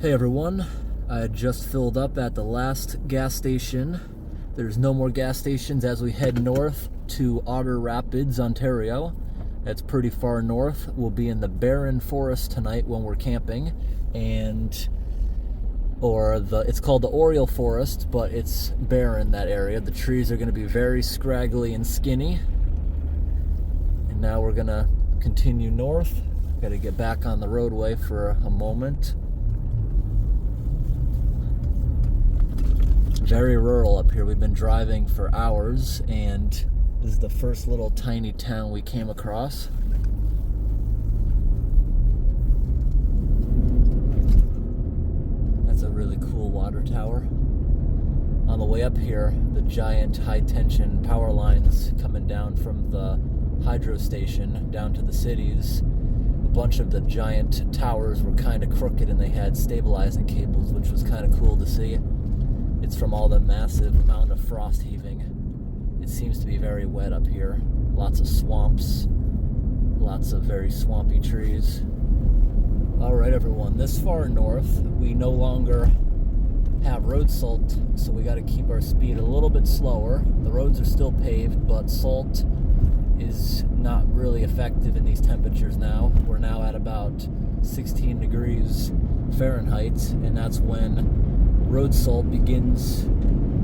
Hey everyone, I just filled up at the last gas station. There's no more gas stations as we head north to Otter Rapids, Ontario. That's pretty far north. We'll be in the barren forest tonight when we're camping, it's called the Oriole Forest, but it's barren, that area. The trees are going to be very scraggly and skinny. And now we're going to continue north. Got to get back on the roadway for a moment. Very rural up here. We've been driving for hours, and this is the first little tiny town we came across. That's a really cool water tower. On the way up here, the giant high-tension power lines coming down from the hydro station down to the cities. A bunch of the giant towers were kind of crooked, and they had stabilizing cables, which was kind of cool to see. It's from all the massive amount of frost heaving. It seems to be very wet up here. Lots of swamps, lots of very swampy trees. All right, everyone, this far north, we no longer have road salt, so we got to keep our speed a little bit slower. The roads are still paved, but salt is not really effective in these temperatures now. We're now at about 16 degrees Fahrenheit, and that's when road salt begins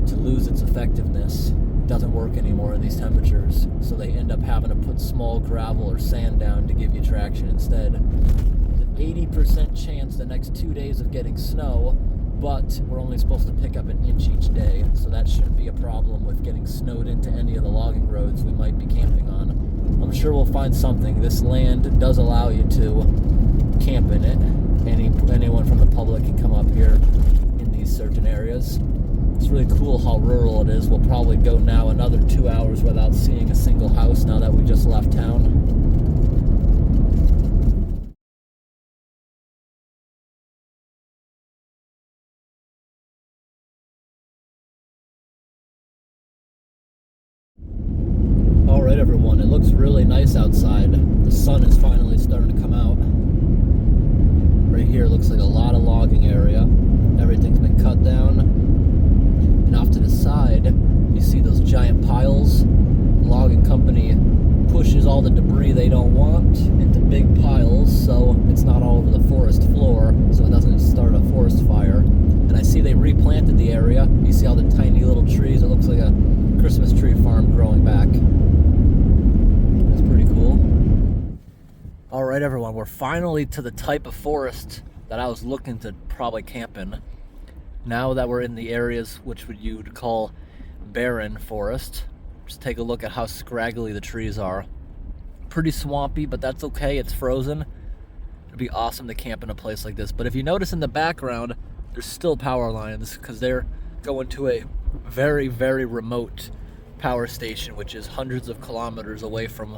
to lose its effectiveness. It doesn't work anymore in these temperatures, so they end up having to put small gravel or sand down to give you traction instead. There's an 80% chance the next 2 days of getting snow, but we're only supposed to pick up an inch each day, so that shouldn't be a problem with getting snowed into any of the logging roads we might be camping on. I'm sure we'll find something. This land does allow you to camp in it. Anyone from the public can come up here in these certain areas. It's really cool how rural it is. We'll probably go now another 2 hours without seeing a single house now that we just left town. All right, everyone, it looks really nice outside. The sun is finally starting to come out. Right here looks like a lot of logging area. Everything's been cut down. And off to the side, you see those giant piles. The logging company pushes all the debris they don't want into big piles, so it's not all over the forest floor, so it doesn't start a forest fire. And I see they replanted the area. You see all the tiny little trees. It looks like a Christmas tree farm growing back. That's pretty cool. All right, everyone, we're finally to the type of forest that I was looking to probably camp in. Now that we're in the areas which you'd call barren forest, just take a look at how scraggly the trees are. Pretty swampy, but that's okay. It's frozen. It'd be awesome to camp in a place like this. But if you notice in the background, there's still power lines because they're going to a very, very remote power station, which is hundreds of kilometers away from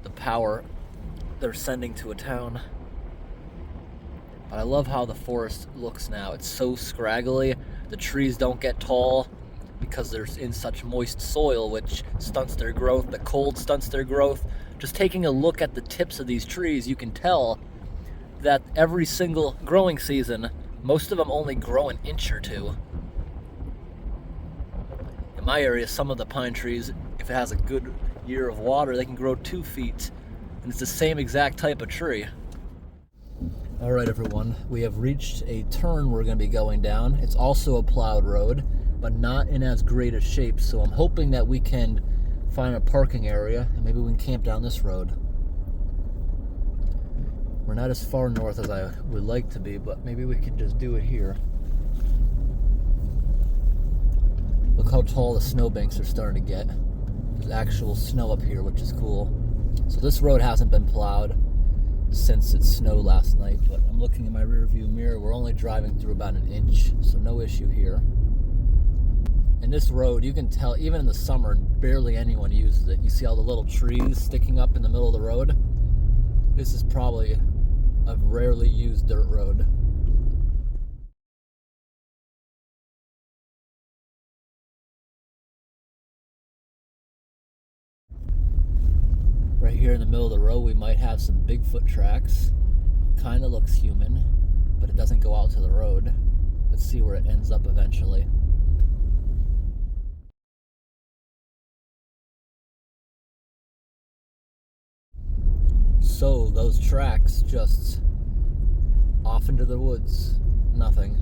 the power they're sending to a town. But I love how the forest looks now. It's so scraggly. The trees don't get tall because they're in such moist soil, which stunts their growth. The cold stunts their growth. Just taking a look at the tips of these trees, you can tell that every single growing season, most of them only grow an inch or two. In my area, some of the pine trees, if it has a good year of water, they can grow 2 feet. And it's the same exact type of tree. All right, everyone, we have reached a turn we're going to be going down. It's also a plowed road, but not in as great a shape, so I'm hoping that we can find a parking area and maybe we can camp down this road. We're not as far north as I would like to be, but maybe we can just do it here. Look how tall the snowbanks are starting to get. There's actual snow up here, which is cool. So this road hasn't been plowed since it snowed last night, but I'm looking in my rear view mirror. We're only driving through about an inch, so no issue here. And this road, you can tell, even in the summer, barely anyone uses it. You see all the little trees sticking up in the middle of the road? This is probably a rarely used dirt road. Right here in the middle of the road, we might have some Bigfoot tracks. Kind of looks human. but it doesn't go out to the road. Let's see where it ends up eventually. So those tracks just off into the woods. Nothing.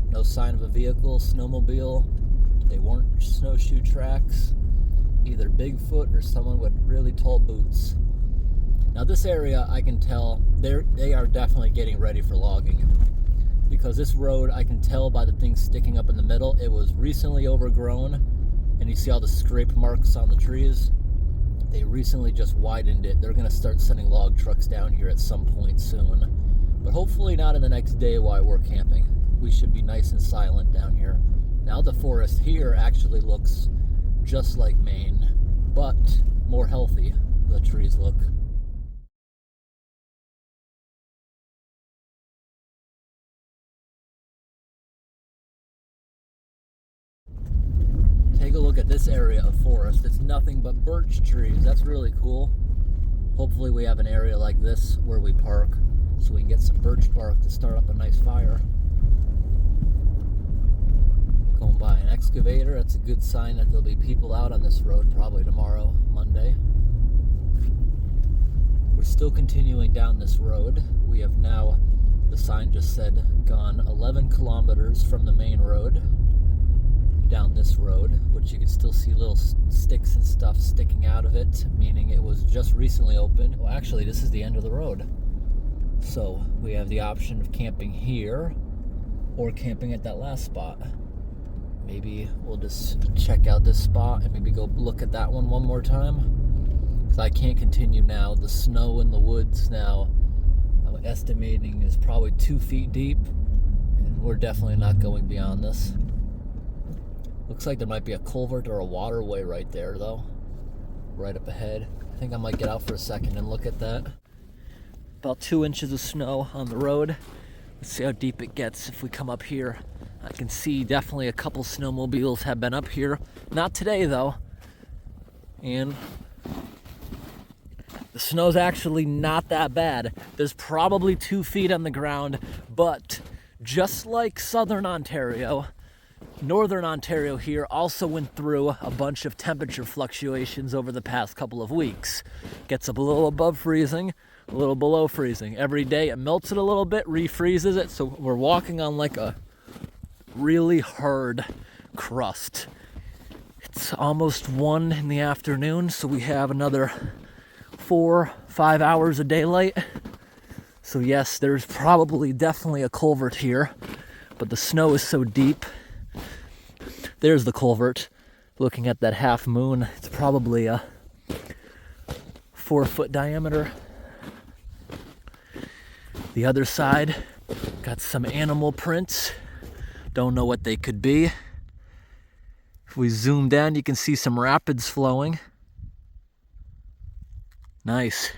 No sign of a vehicle, snowmobile. They weren't snowshoe tracks. Either Bigfoot or someone with really tall boots. Now this area, I can tell they are definitely getting ready for logging, because this road, I can tell by the things sticking up in the middle, it was recently overgrown, and you see all the scrape marks on the trees. They recently just widened it. They're gonna start sending log trucks down here at some point soon, but hopefully not in the next day while we're camping. We should be nice and silent down here. Now the forest here actually looks just like Maine, but more healthy, the trees look. Take a look at this area of forest. It's nothing but birch trees. That's really cool. Hopefully we have an area like this where we park so we can get some birch bark to start up a nice fire. Going by an excavator. That's a good sign that there'll be people out on this road probably tomorrow, Monday. We're still continuing down this road. We have now, the sign just said, gone 11 kilometers from the main road down this road, which you can still see little sticks and stuff sticking out of it, meaning it was just recently opened. Well, actually, this is the end of the road. So we have the option of camping here or camping at that last spot. Maybe we'll just check out this spot and maybe go look at that one more time, because I can't continue now. The snow in the woods now, I'm estimating, is probably 2 feet deep, and we're definitely not going beyond this. Looks like there might be a culvert or a waterway right there, though, right up ahead. I think I might get out for a second and look at that. About 2 inches of snow on the road. Let's see how deep it gets if we come up here. I can see definitely a couple snowmobiles have been up here. Not today, though. And the snow's actually not that bad. There's probably 2 feet on the ground, but just like southern Ontario, northern Ontario here also went through a bunch of temperature fluctuations over the past couple of weeks. Gets up a little above freezing, a little below freezing. Every day it melts it a little bit, refreezes it, so we're walking on like a really hard crust. It's almost 1 in the afternoon, so we have another 4-5 hours of daylight. So yes, there's probably definitely a culvert here, but the snow is so deep. There's the culvert. Looking at that half moon, it's probably a 4-foot diameter. The other side got some animal prints. Don't know what they could be. If we zoom down, you can see some rapids flowing. Nice.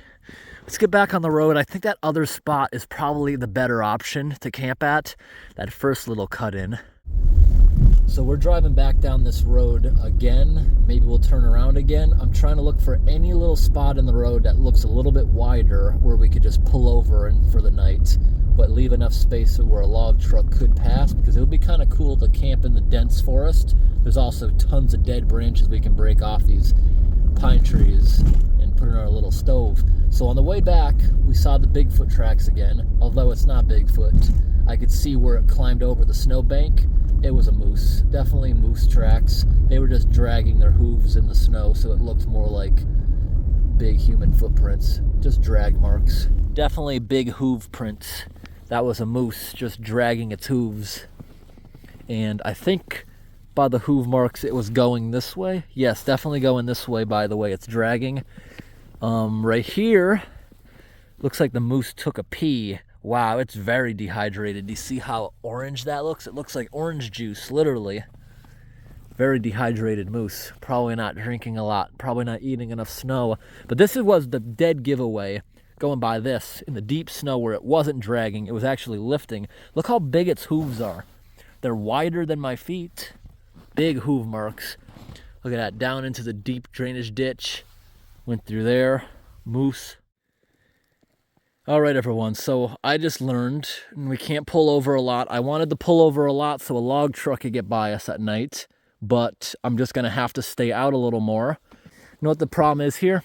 Let's get back on the road. I think that other spot is probably the better option to camp at. That first little cut in. So we're driving back down this road again. Maybe we'll turn around again. I'm trying to look for any little spot in the road that looks a little bit wider where we could just pull over and for the night, but leave enough space where a log truck could pass, because it would be kind of cool to camp in the dense forest. There's also tons of dead branches we can break off these pine trees and put in our little stove. So on the way back, we saw the Bigfoot tracks again. Although it's not Bigfoot, I could see where it climbed over the snowbank. It was a moose, definitely moose tracks. They were just dragging their hooves in the snow, so it looked more like big human footprints, just drag marks. Definitely big hoof prints. That was a moose just dragging its hooves. And I think by the hoof marks it was going this way. Yes, definitely going this way by the way it's dragging. Right here, looks like the moose took a pee. Wow, it's very dehydrated. Do you see how orange that looks? It looks like orange juice, literally. Very dehydrated moose. Probably not drinking a lot. Probably not eating enough snow. But this was the dead giveaway. Going by this, in the deep snow where it wasn't dragging, it was actually lifting. Look how big its hooves are. They're wider than my feet. Big hoof marks. Look at that, down into the deep drainage ditch. Went through there. Moose. All right, everyone. So I just learned we can't pull over a lot. I wanted to pull over a lot so a log truck could get by us at night, but I'm just going to have to stay out a little more. You know what the problem is here?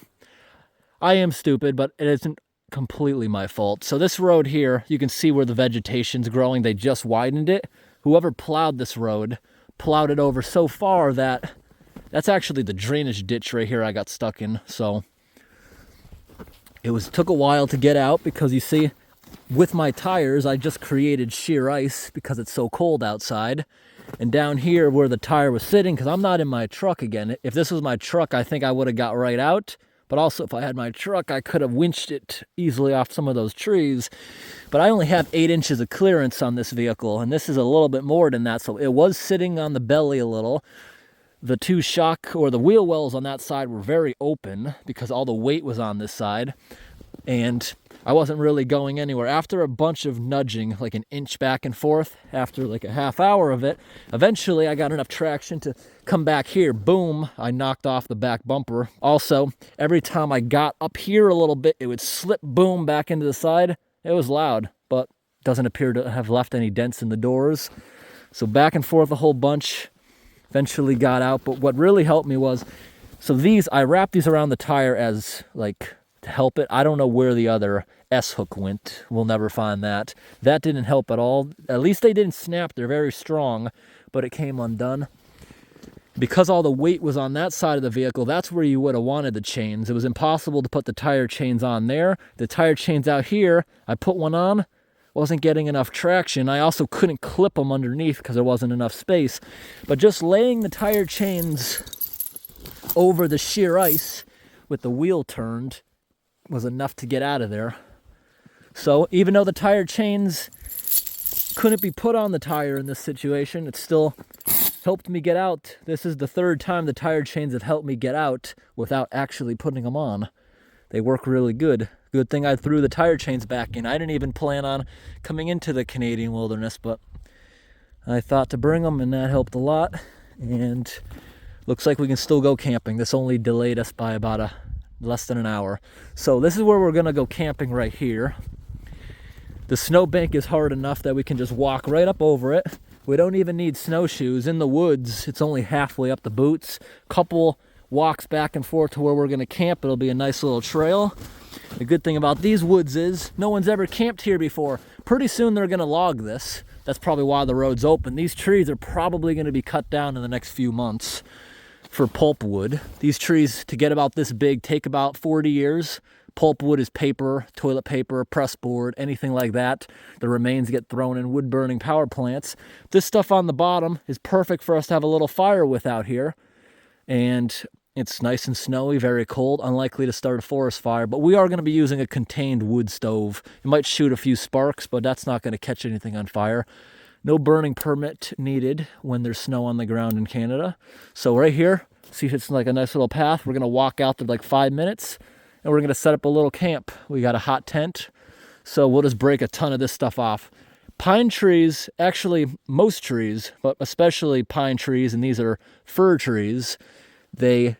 I am stupid, but it isn't completely my fault. So this road here, you can see where the vegetation's growing. They just widened it. Whoever plowed this road plowed it over so far that that's actually the drainage ditch right here I got stuck in. So took a while to get out because you see, with my tires, I just created sheer ice because it's so cold outside. And down here where the tire was sitting, because I'm not in my truck again. If this was my truck, I think I would have got right out. But also if I had my truck, I could have winched it easily off some of those trees. But I only have 8 inches of clearance on this vehicle, and this is a little bit more than that. So it was sitting on the belly a little. The two shock or the wheel wells on that side were very open because all the weight was on this side. And I wasn't really going anywhere. After a bunch of nudging, like an inch back and forth, after like a half hour of it, eventually I got enough traction to come back here. Boom, I knocked off the back bumper. Also, every time I got up here a little bit, it would slip, boom, back into the side. It was loud, but doesn't appear to have left any dents in the doors. So back and forth a whole bunch. Eventually got out, but what really helped me was, so these, I wrapped these around the tire as like, to help it. I don't know where the other S-hook went. We'll never find that. That didn't help at all. At least they didn't snap. They're very strong, but it came undone. Because all the weight was on that side of the vehicle, that's where you would have wanted the chains. It was impossible to put the tire chains on there. The tire chains out here, I put one on, wasn't getting enough traction. I also couldn't clip them underneath because there wasn't enough space. But just laying the tire chains over the sheer ice with the wheel turned was enough to get out of there. So even though the tire chains couldn't be put on the tire in this situation, it still helped me get out. This is the 3rd time the tire chains have helped me get out without actually putting them on. They work really good. Good thing I threw the tire chains back in. I didn't even plan on coming into the Canadian wilderness, but I thought to bring them, and that helped a lot. And looks like we can still go camping. This only delayed us by about less than an hour. So this is where we're gonna go camping right here. The snowbank is hard enough that we can just walk right up over it. We don't even need snowshoes. In the woods, it's only halfway up the boots. Couple walks back and forth to where we're gonna camp. It'll be a nice little trail. The good thing about these woods is no one's ever camped here before. Pretty soon they're gonna log this. That's probably why the road's open. These trees are probably gonna be cut down in the next few months for pulpwood. These trees, to get about this big, take about 40 years. Pulpwood is paper, toilet paper, press board, anything like that. The remains get thrown in wood-burning power plants. This stuff on the bottom is perfect for us to have a little fire with out here. And it's nice and snowy, very cold, unlikely to start a forest fire. But we are going to be using a contained wood stove. It might shoot a few sparks, but that's not going to catch anything on fire. No burning permit needed when there's snow on the ground in Canada. So right here, see if it's like a nice little path. We're going to walk out there like 5 minutes, and we're going to set up a little camp. We got a hot tent, so we'll just break a ton of this stuff off. Pine trees, actually most trees, but especially pine trees, and these are fir trees, they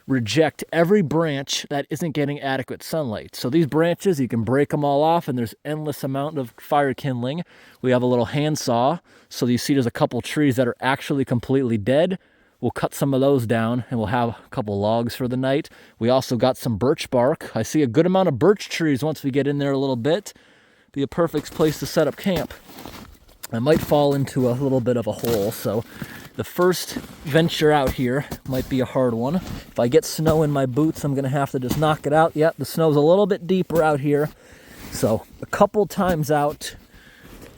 reject every branch that isn't getting adequate sunlight. So these branches, you can break them all off, and there's endless amount of fire kindling. We have a little handsaw, so you see there's a couple trees that are actually completely dead. We'll cut some of those down, and we'll have a couple logs for the night. We also got some birch bark. I see a good amount of birch trees once we get in there a little bit. Be a perfect place to set up camp. I might fall into a little bit of a hole, so the first venture out here might be a hard one. If I get snow in my boots, I'm going to have to just knock it out. Yep, the snow's a little bit deeper out here, so a couple times out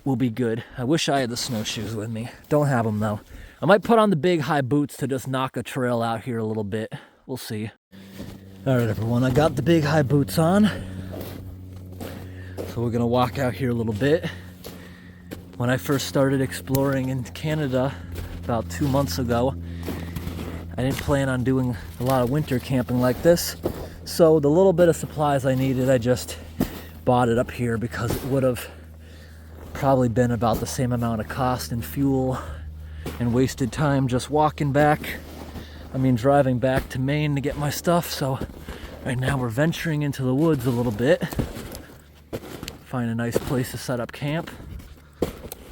will be good. I wish I had the snowshoes with me. Don't have them, though. I might put on the big high boots to just knock a trail out here a little bit. We'll see. All right, everyone, I got the big high boots on. So we're going to walk out here a little bit. When I first started exploring in Canada about 2 months ago, I didn't plan on doing a lot of winter camping like this. So the little bit of supplies I needed, I just bought it up here because it would have probably been about the same amount of cost in fuel and wasted time just walking back. I mean, driving back to Maine to get my stuff. So right now we're venturing into the woods a little bit. Find a nice place to set up camp.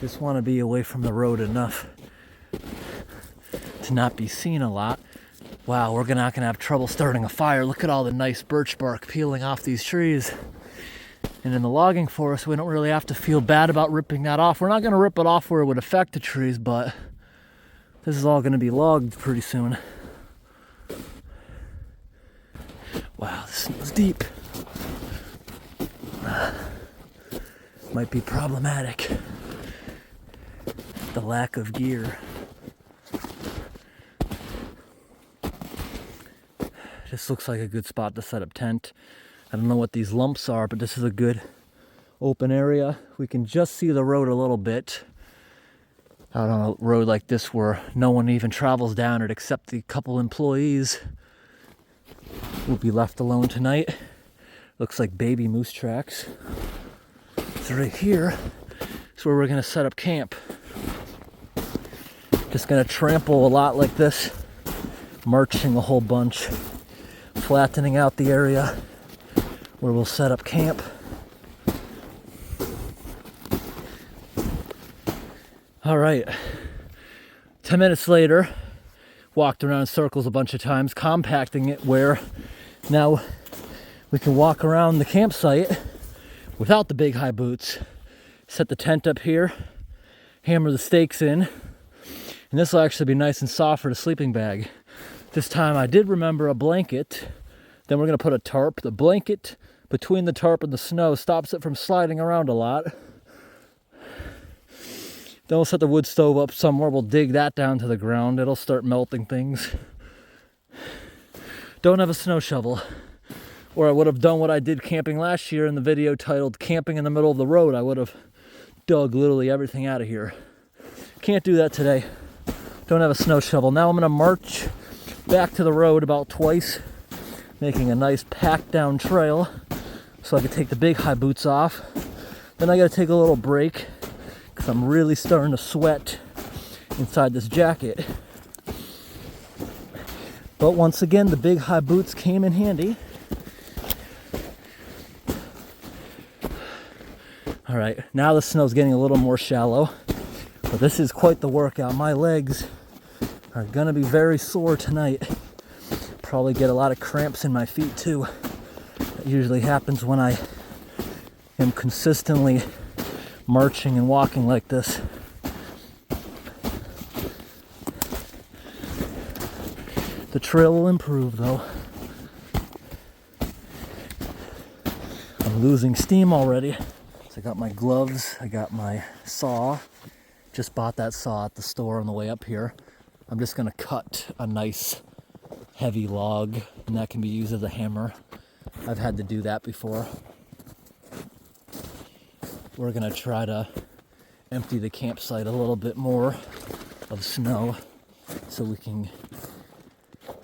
Just want to be away from the road enough to not be seen a lot. Wow, we're not gonna have trouble starting a fire. Look at all the nice birch bark peeling off these trees. And in the logging forest, we don't really have to feel bad about ripping that off. We're not gonna rip it off where it would affect the trees, but this is all gonna be logged pretty soon. Wow, this snow's deep. Might be problematic. The lack of gear. This looks like a good spot to set up tent. I don't know what these lumps are, but this is a good open area. We can just see the road a little bit. Out on a road like this where no one even travels down it except the couple employees will be left alone tonight. Looks like baby moose tracks. So right here is where we're gonna set up camp. Just gonna trample a lot like this, marching a whole bunch, flattening out the area where we'll set up camp. All right, 10 minutes later, walked around in circles a bunch of times, compacting it where now we can walk around the campsite without the big high boots. Set the tent up here, hammer the stakes in, and this will actually be nice and soft for the sleeping bag. This time I did remember a blanket. Then we're gonna put a tarp. The blanket between the tarp and the snow stops it from sliding around a lot. Then we'll set the wood stove up somewhere. We'll dig that down to the ground. It'll start melting things. Don't have a snow shovel. Or I would have done what I did camping last year in the video titled Camping in the Middle of the Road. I would have dug literally everything out of here. Can't do that today. Don't have a snow shovel. Now I'm gonna march back to the road about twice, making a nice packed down trail so I can take the big high boots off. Then I gotta take a little break because I'm really starting to sweat inside this jacket. But once again, the big high boots came in handy. All right, now the snow's getting a little more shallow, but this is quite the workout. My legs are gonna be very sore tonight. Probably get a lot of cramps in my feet too. That usually happens when I am consistently marching and walking like this. The trail will improve though. I'm losing steam already. So I got my gloves, I got my saw. Just bought that saw at the store on the way up here. I'm just gonna cut a nice heavy log, and that can be used as a hammer. I've had to do that before. We're gonna try to empty the campsite a little bit more of snow so we can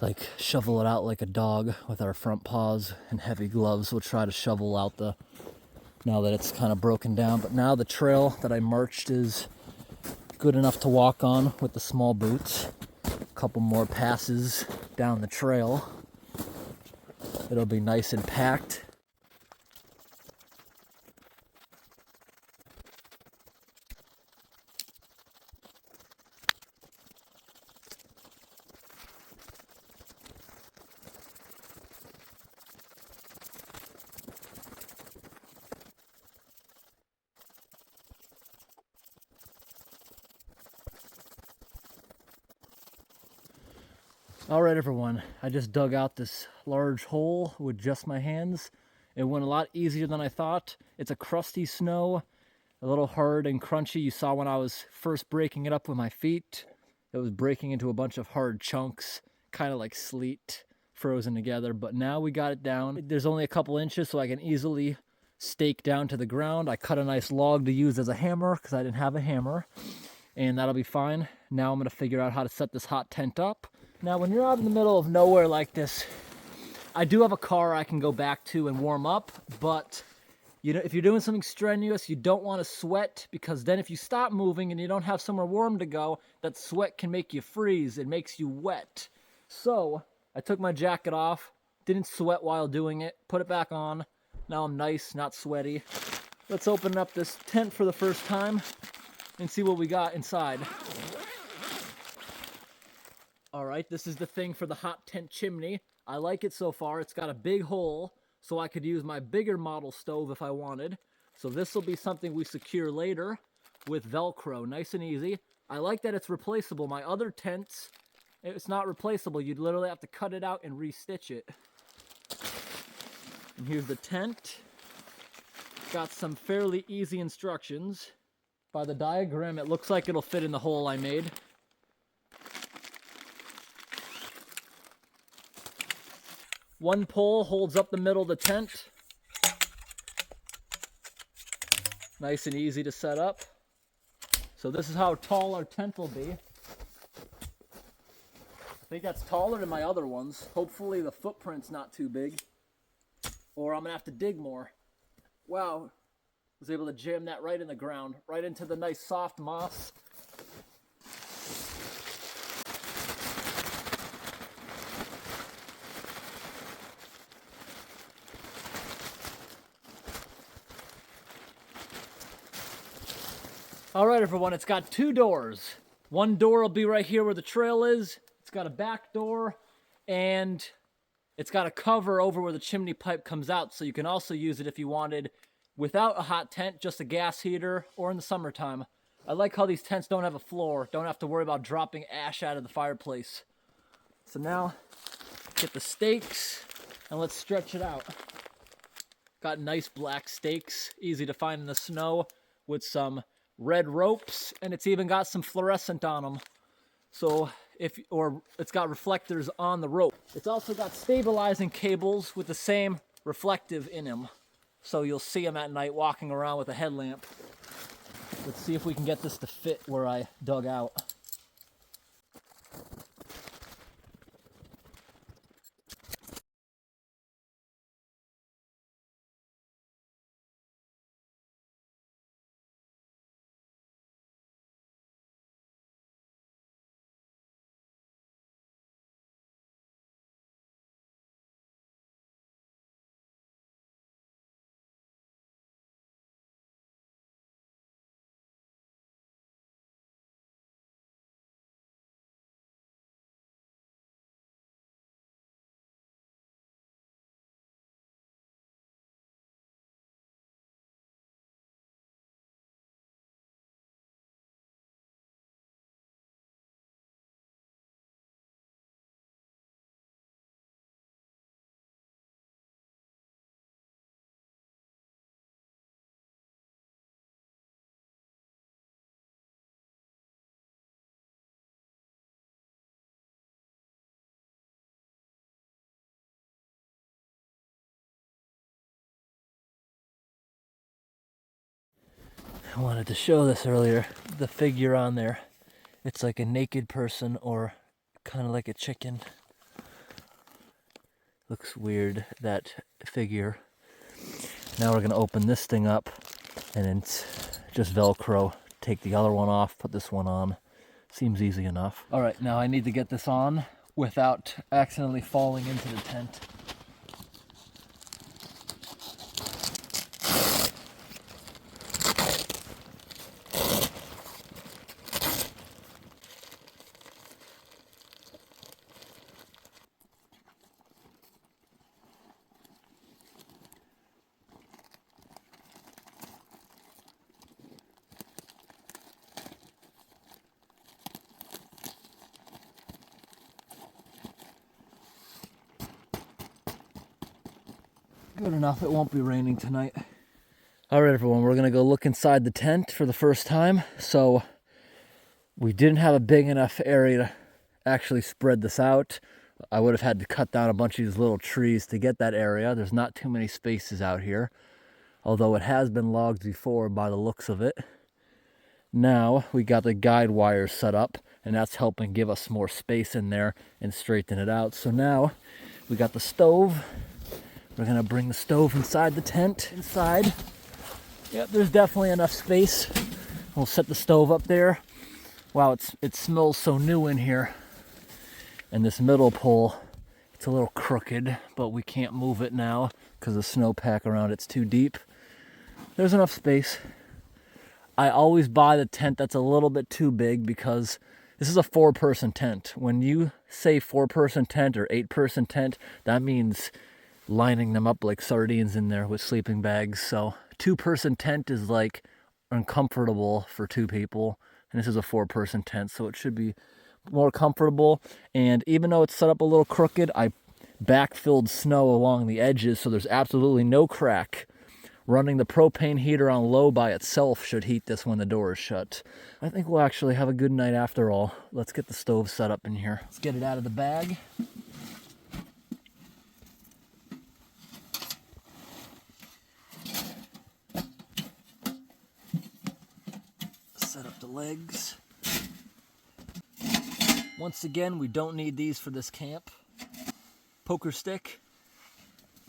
like shovel it out like a dog with our front paws and heavy gloves. We'll try to shovel out now that it's kind of broken down. But now the trail that I marched is good enough to walk on with the small boots. A couple more passes down the trail. It'll be nice and packed. All right, everyone, I just dug out this large hole with just my hands. It went a lot easier than I thought. It's a crusty snow, a little hard and crunchy. You saw when I was first breaking it up with my feet, it was breaking into a bunch of hard chunks, kind of like sleet frozen together. But now we got it down. There's only a couple inches, so I can easily stake down to the ground. I cut a nice log to use as a hammer because I didn't have a hammer, and that'll be fine. Now I'm gonna figure out how to set this hot tent up. Now, when you're out in the middle of nowhere like this, I do have a car I can go back to and warm up, but you know, if you're doing something strenuous, you don't want to sweat, because then if you stop moving and you don't have somewhere warm to go, that sweat can make you freeze. It makes you wet. So I took my jacket off, didn't sweat while doing it, put it back on. Now I'm nice, not sweaty. Let's open up this tent for the first time and see what we got inside. All right, this is the thing for the hot tent chimney. I like it so far. It's got a big hole, so I could use my bigger model stove if I wanted. So this will be something we secure later with Velcro, nice and easy. I like that it's replaceable. My other tents, it's not replaceable. You'd literally have to cut it out and restitch it. And here's the tent. Got some fairly easy instructions. By the diagram, it looks like it'll fit in the hole I made. One pole holds up the middle of the tent. Nice and easy to set up. So this is how tall our tent will be. I think that's taller than my other ones. Hopefully the footprint's not too big, or I'm gonna have to dig more. Wow, was able to jam that right in the ground, right into the nice soft moss. All right, everyone, it's got two doors. One door will be right here where the trail is. It's got a back door, and it's got a cover over where the chimney pipe comes out, so you can also use it if you wanted without a hot tent, just a gas heater, or in the summertime. I like how these tents don't have a floor, don't have to worry about dropping ash out of the fireplace. So now, get the stakes, and let's stretch it out. Got nice black stakes, easy to find in the snow, with some red ropes, and it's even got some fluorescent on them. So it's got reflectors on the rope. It's also got stabilizing cables with the same reflective in them. So you'll see them at night walking around with a headlamp. Let's see if we can get this to fit where I dug out. I wanted to show this earlier, the figure on there. It's like a naked person or kind of like a chicken. Looks weird, that figure. Now we're gonna open this thing up and it's just Velcro. Take the other one off, put this one on. Seems easy enough. All right, now I need to get this on without accidentally falling into the tent. Good enough, it won't be raining tonight. All right, everyone, we're gonna go look inside the tent for the first time. So we didn't have a big enough area to actually spread this out. I would have had to cut down a bunch of these little trees to get that area. There's not too many spaces out here, although it has been logged before by the looks of it. Now we got the guide wires set up, and that's helping give us more space in there and straighten it out. So now we got the stove. We're gonna bring the stove inside the tent. Inside, yep, there's definitely enough space. We'll set the stove up there. Wow, it smells so new in here. And this middle pole, it's a little crooked, but we can't move it now because the snowpack around it's too deep. There's enough space. I always buy the tent that's a little bit too big because this is a 4-person tent. When you say 4-person tent or 8-person tent, that means lining them up like sardines in there with sleeping bags. So 2-person tent is like uncomfortable for 2 people. And this is a 4-person tent, so it should be more comfortable. And even though it's set up a little crooked, I backfilled snow along the edges, so there's absolutely no crack. Running the propane heater on low by itself should heat this when the door is shut. I think we'll actually have a good night after all. Let's get the stove set up in here. Let's get it out of the bag. Set up the legs. Once again, we don't need these for this camp. Poker stick.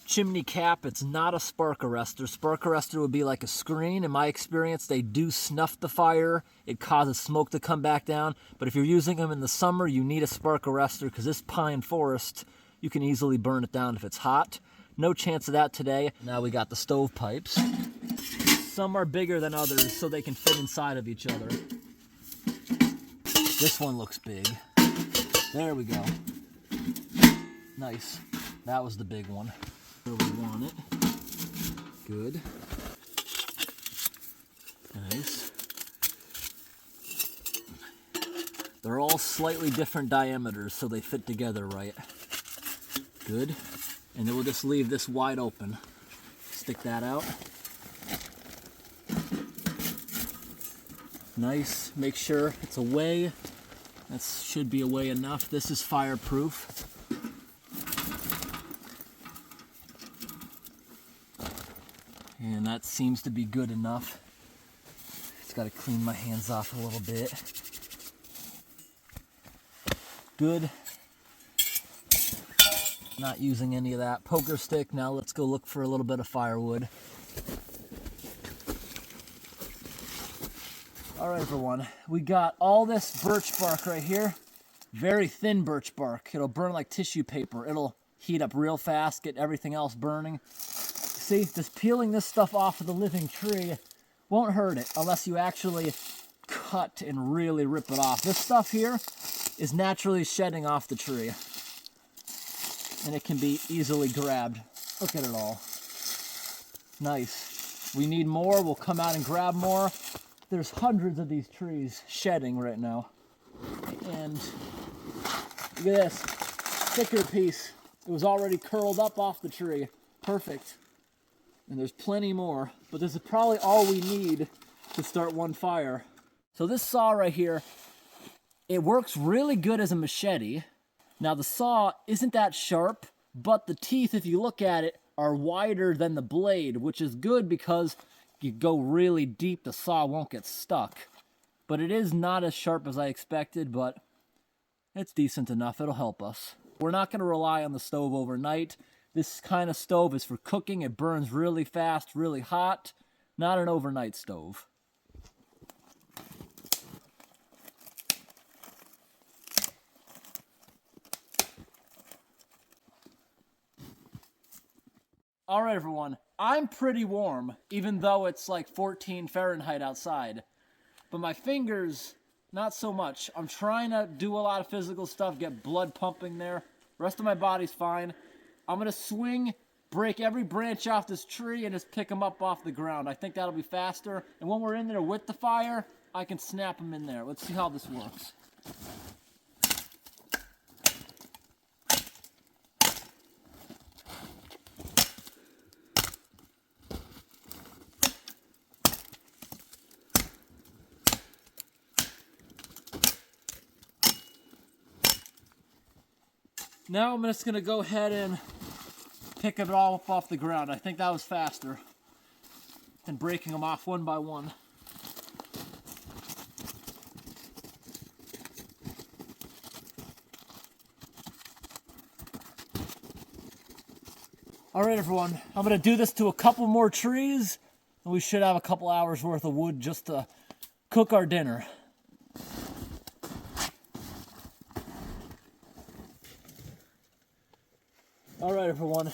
Chimney cap, it's not a spark arrestor. Spark arrestor would be like a screen. In my experience, they do snuff the fire. It causes smoke to come back down. But if you're using them in the summer, you need a spark arrestor because this pine forest, you can easily burn it down if it's hot. No chance of that today. Now we got the stove pipes. Some are bigger than others so they can fit inside of each other. This one looks big. There we go. Nice. That was the big one. Where we want it. Good. Nice. They're all slightly different diameters so they fit together right. Good. And then we'll just leave this wide open. Stick that out. Nice. Make sure it's away. That should be away enough. This is fireproof. And that seems to be good enough. Just got to clean my hands off a little bit. Good. Not using any of that poker stick. Now let's go look for a little bit of firewood. All right, everyone. We got all this birch bark right here. Very thin birch bark. It'll burn like tissue paper. It'll heat up real fast, get everything else burning. See, just peeling this stuff off of the living tree won't hurt it unless you actually cut and really rip it off. This stuff here is naturally shedding off the tree, and it can be easily grabbed. Look at it all. Nice. We need more. We'll come out and grab more. There's hundreds of these trees shedding right now. And look at this. Thicker piece. It was already curled up off the tree. Perfect. And there's plenty more, but this is probably all we need to start one fire. So this saw right here, it works really good as a machete. Now the saw isn't that sharp, but the teeth, if you look at it, are wider than the blade, which is good because you go really deep, the saw won't get stuck. But it is not as sharp as I expected, but it's decent enough. It'll help us. We're not going to rely on the stove overnight. This kind of stove is for cooking. It burns really fast, really hot. Not an overnight stove. All right, everyone. I'm pretty warm, even though it's like 14 Fahrenheit outside. But my fingers, not so much. I'm trying to do a lot of physical stuff, get blood pumping there. The rest of my body's fine. I'm going to swing, break every branch off this tree, and just pick them up off the ground. I think that'll be faster. And when we're in there with the fire, I can snap them in there. Let's see how this works. Now I'm just going to go ahead and pick it all up off the ground. I think that was faster than breaking them off one by one. All right, everyone. I'm going to do this to a couple more trees, and we should have a couple hours worth of wood just to cook our dinner. All right, everyone,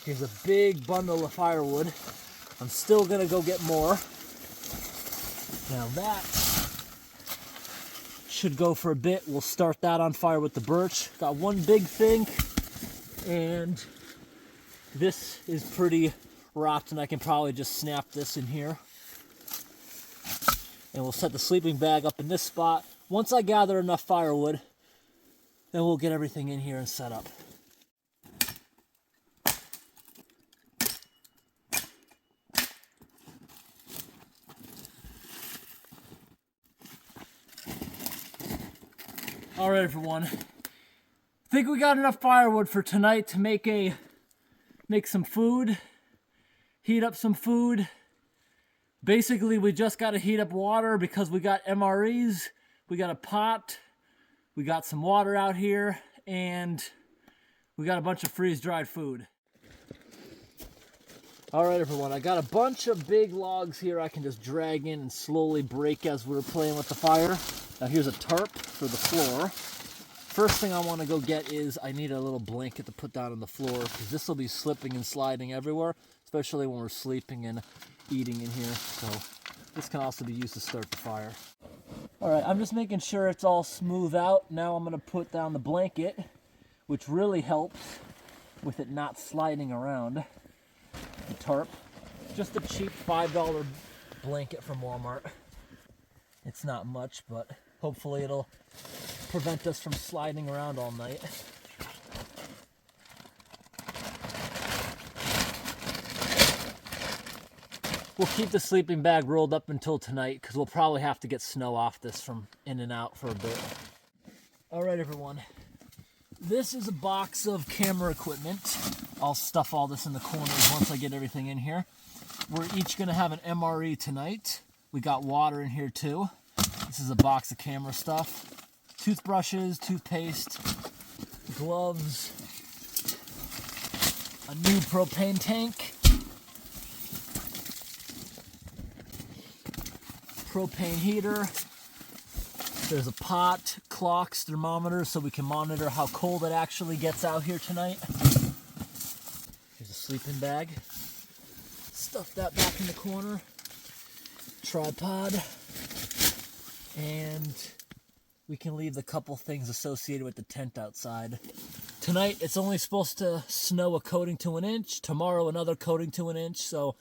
here's a big bundle of firewood. I'm still gonna go get more. Now that should go for a bit. We'll start that on fire with the birch. Got one big thing, and this is pretty rotten. I can probably just snap this in here. And we'll set the sleeping bag up in this spot. Once I gather enough firewood, then we'll get everything in here and set up. All right, everyone. I think we got enough firewood for tonight to make some food, heat up some food. Basically, we just got to heat up water because we got MREs, we got a pot, we got some water out here, and we got a bunch of freeze-dried food. All right, everyone, I got a bunch of big logs here I can just drag in and slowly break as we're playing with the fire. Now here's a tarp for the floor. First thing I want to go get is I need a little blanket to put down on the floor because this will be slipping and sliding everywhere, especially when we're sleeping and eating in here. So this can also be used to start the fire. All right, I'm just making sure it's all smooth out. Now I'm going to put down the blanket, which really helps with it not sliding around. The tarp, just a cheap $5 blanket from Walmart. It's not much, but hopefully it'll prevent us from sliding around all night. We'll keep the sleeping bag rolled up until tonight because we'll probably have to get snow off this from in and out for a bit. All right, everyone. This is a box of camera equipment. I'll stuff all this in the corners once I get everything in here. We're each going to have an MRE tonight. We got water in here too. This is a box of camera stuff. Toothbrushes, toothpaste, gloves, a new propane tank, propane heater. There's a pot, clocks, thermometers, so we can monitor how cold it actually gets out here tonight. Here's a sleeping bag. Stuff that back in the corner. Tripod. And we can leave the couple things associated with the tent outside. Tonight, it's only supposed to snow a coating to an inch. Tomorrow, another coating to an inch. So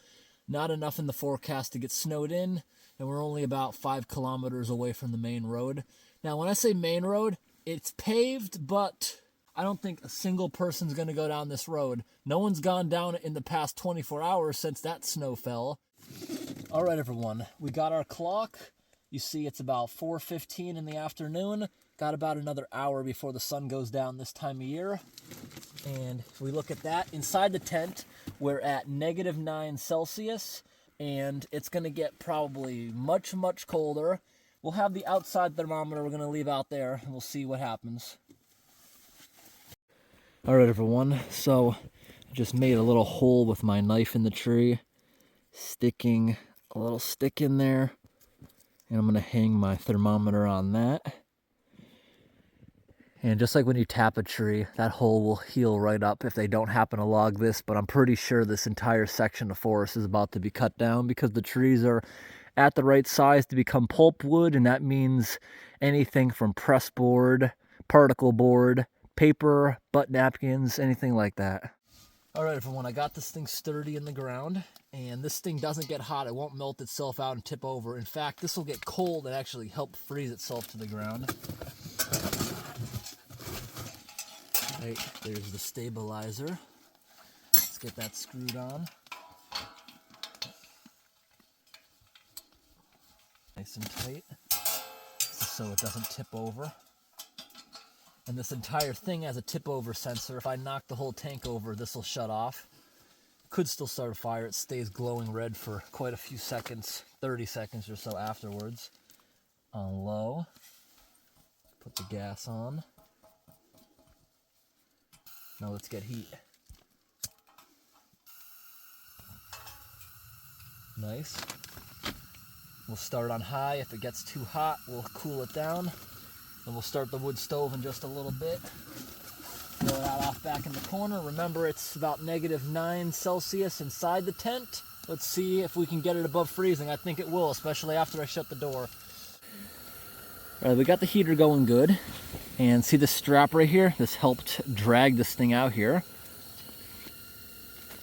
not enough in the forecast to get snowed in. And we're only about 5 kilometers away from the main road. Now, when I say main road, it's paved, but I don't think a single person's going to go down this road. No one's gone down it in the past 24 hours since that snow fell. All right, everyone, we got our clock. You see it's about 4:15 in the afternoon. Got about another hour before the sun goes down this time of year. And if we look at that, inside the tent, we're at -9 Celsius. And it's going to get probably much, much colder. We'll have the outside thermometer we're going to leave out there, and we'll see what happens. All right, everyone. So I just made a little hole with my knife in the tree, sticking a little stick in there. And I'm going to hang my thermometer on that. And just like when you tap a tree, that hole will heal right up if they don't happen to log this. But I'm pretty sure this entire section of forest is about to be cut down because the trees are at the right size to become pulpwood. And that means anything from press board, particle board, paper, butt napkins, anything like that. All right, everyone, I got this thing sturdy in the ground. And this thing doesn't get hot. It won't melt itself out and tip over. In fact, this will get cold and actually help freeze itself to the ground. Right, there's the stabilizer. Let's get that screwed on. Nice and tight, so it doesn't tip over. And this entire thing has a tip over sensor. If I knock the whole tank over, this will shut off. Could still start a fire. It stays glowing red for quite a few seconds, 30 seconds or so afterwards. On low. Put the gas on. Now let's get heat. Nice. We'll start on high. If it gets too hot, we'll cool it down. Then we'll start the wood stove in just a little bit. Throw that off back in the corner. Remember, it's about -9 Celsius inside the tent. Let's see if we can get it above freezing. I think it will, especially after I shut the door. All right, we got the heater going good. And see this strap right here? This helped drag this thing out here.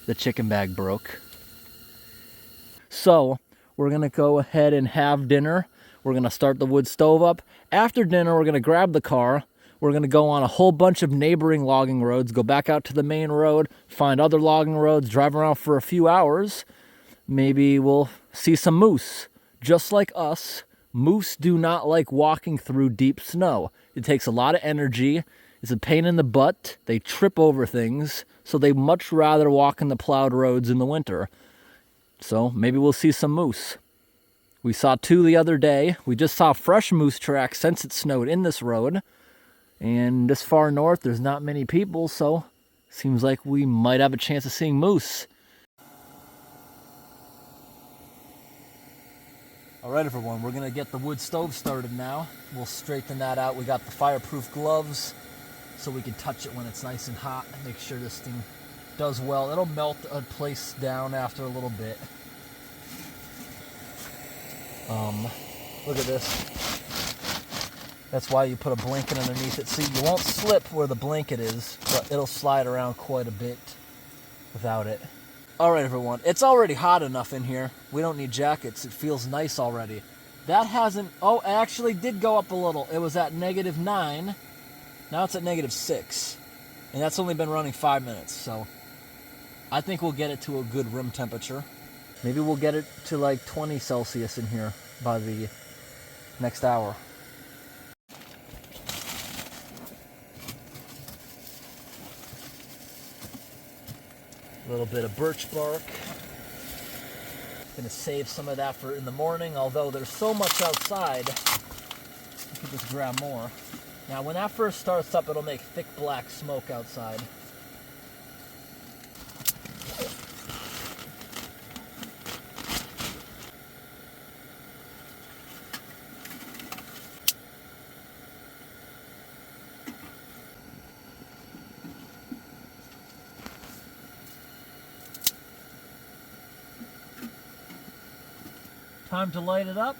The chicken bag broke. So we're gonna go ahead and have dinner. We're gonna start the wood stove up. After dinner, we're gonna grab the car. We're gonna go on a whole bunch of neighboring logging roads, go back out to the main road, find other logging roads, drive around for a few hours. Maybe we'll see some moose. Just like us, moose do not like walking through deep snow. It takes a lot of energy. It's a pain in the butt. They trip over things, so they much rather walk in the plowed roads in the winter. So maybe we'll see some moose. We saw 2 the other day. We just saw fresh moose tracks since it snowed in this road. And this far north, there's not many people, so seems like we might have a chance of seeing moose. All right, everyone, we're gonna get the wood stove started now. We'll straighten that out. We got the fireproof gloves so we can touch it when it's nice and hot and make sure this thing does well. It'll melt a place down after a little bit. Look at this. That's why you put a blanket underneath it. See, you won't slip where the blanket is, but it'll slide around quite a bit without it. All right, everyone, it's already hot enough in here. We don't need jackets. It feels nice already. That hasn't, oh, it actually did go up a little. It was at -9. Now it's at -6. And that's only been running 5 minutes, so I think we'll get it to a good room temperature. Maybe we'll get it to like 20 Celsius in here by the next hour. A little bit of birch bark. Gonna save some of that for in the morning, although there's so much outside, you could just grab more. Now, when that first starts up, it'll make thick black smoke outside. Time to light it up.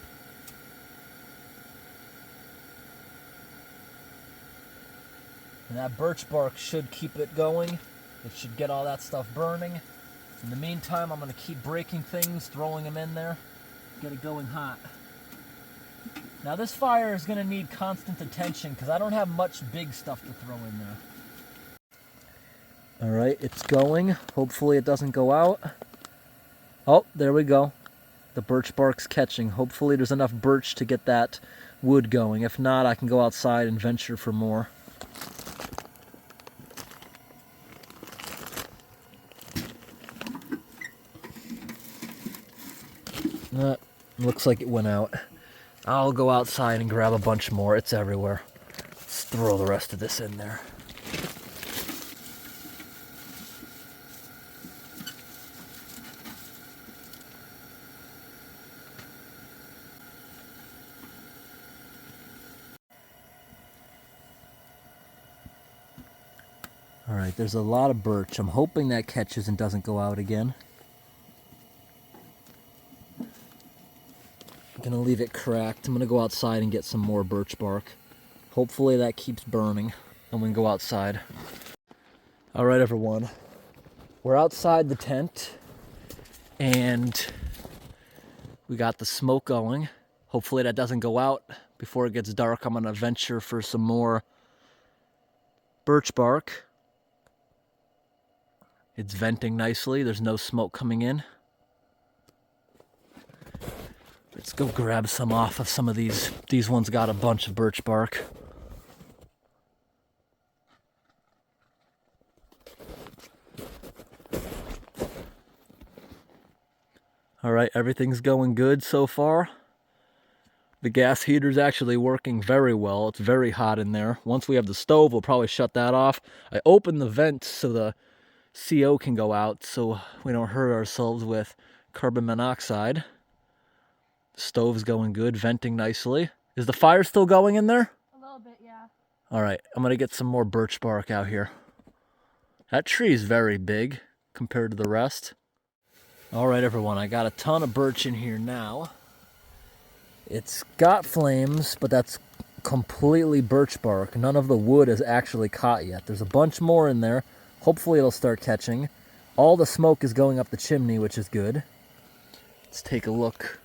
And that birch bark should keep it going. It should get all that stuff burning. In the meantime, I'm going to keep breaking things, throwing them in there, get it going hot. Now this fire is going to need constant attention because I don't have much big stuff to throw in there. All right, it's going. Hopefully it doesn't go out. Oh, there we go. The birch bark's catching. Hopefully there's enough birch to get that wood going. If not, I can go outside and venture for more. Looks like it went out. I'll go outside and grab a bunch more. It's everywhere. Let's throw the rest of this in there. All right, there's a lot of birch. I'm hoping that catches and doesn't go out again. I'm gonna leave it cracked. I'm gonna go outside and get some more birch bark. Hopefully that keeps burning and we can go outside. All right, everyone. We're outside the tent and we got the smoke going. Hopefully that doesn't go out before it gets dark. I'm gonna venture for some more birch bark. It's venting nicely. There's no smoke coming in. Let's go grab some off of some of these. These ones got a bunch of birch bark. All right, everything's going good so far. The gas heater's actually working very well. It's very hot in there. Once we have the stove, we'll probably shut that off. I opened the vents so the CO can go out so we don't hurt ourselves with carbon monoxide. The stove's going good, venting nicely. Is the fire still going in there? A little bit, yeah. All right, I'm gonna get some more birch bark out here. That tree's very big compared to the rest. All right, everyone, I got a ton of birch in here now. It's got flames, but that's completely birch bark. None of the wood is actually caught yet. There's a bunch more in there. Hopefully it'll start catching. All the smoke is going up the chimney, which is good. Let's take a look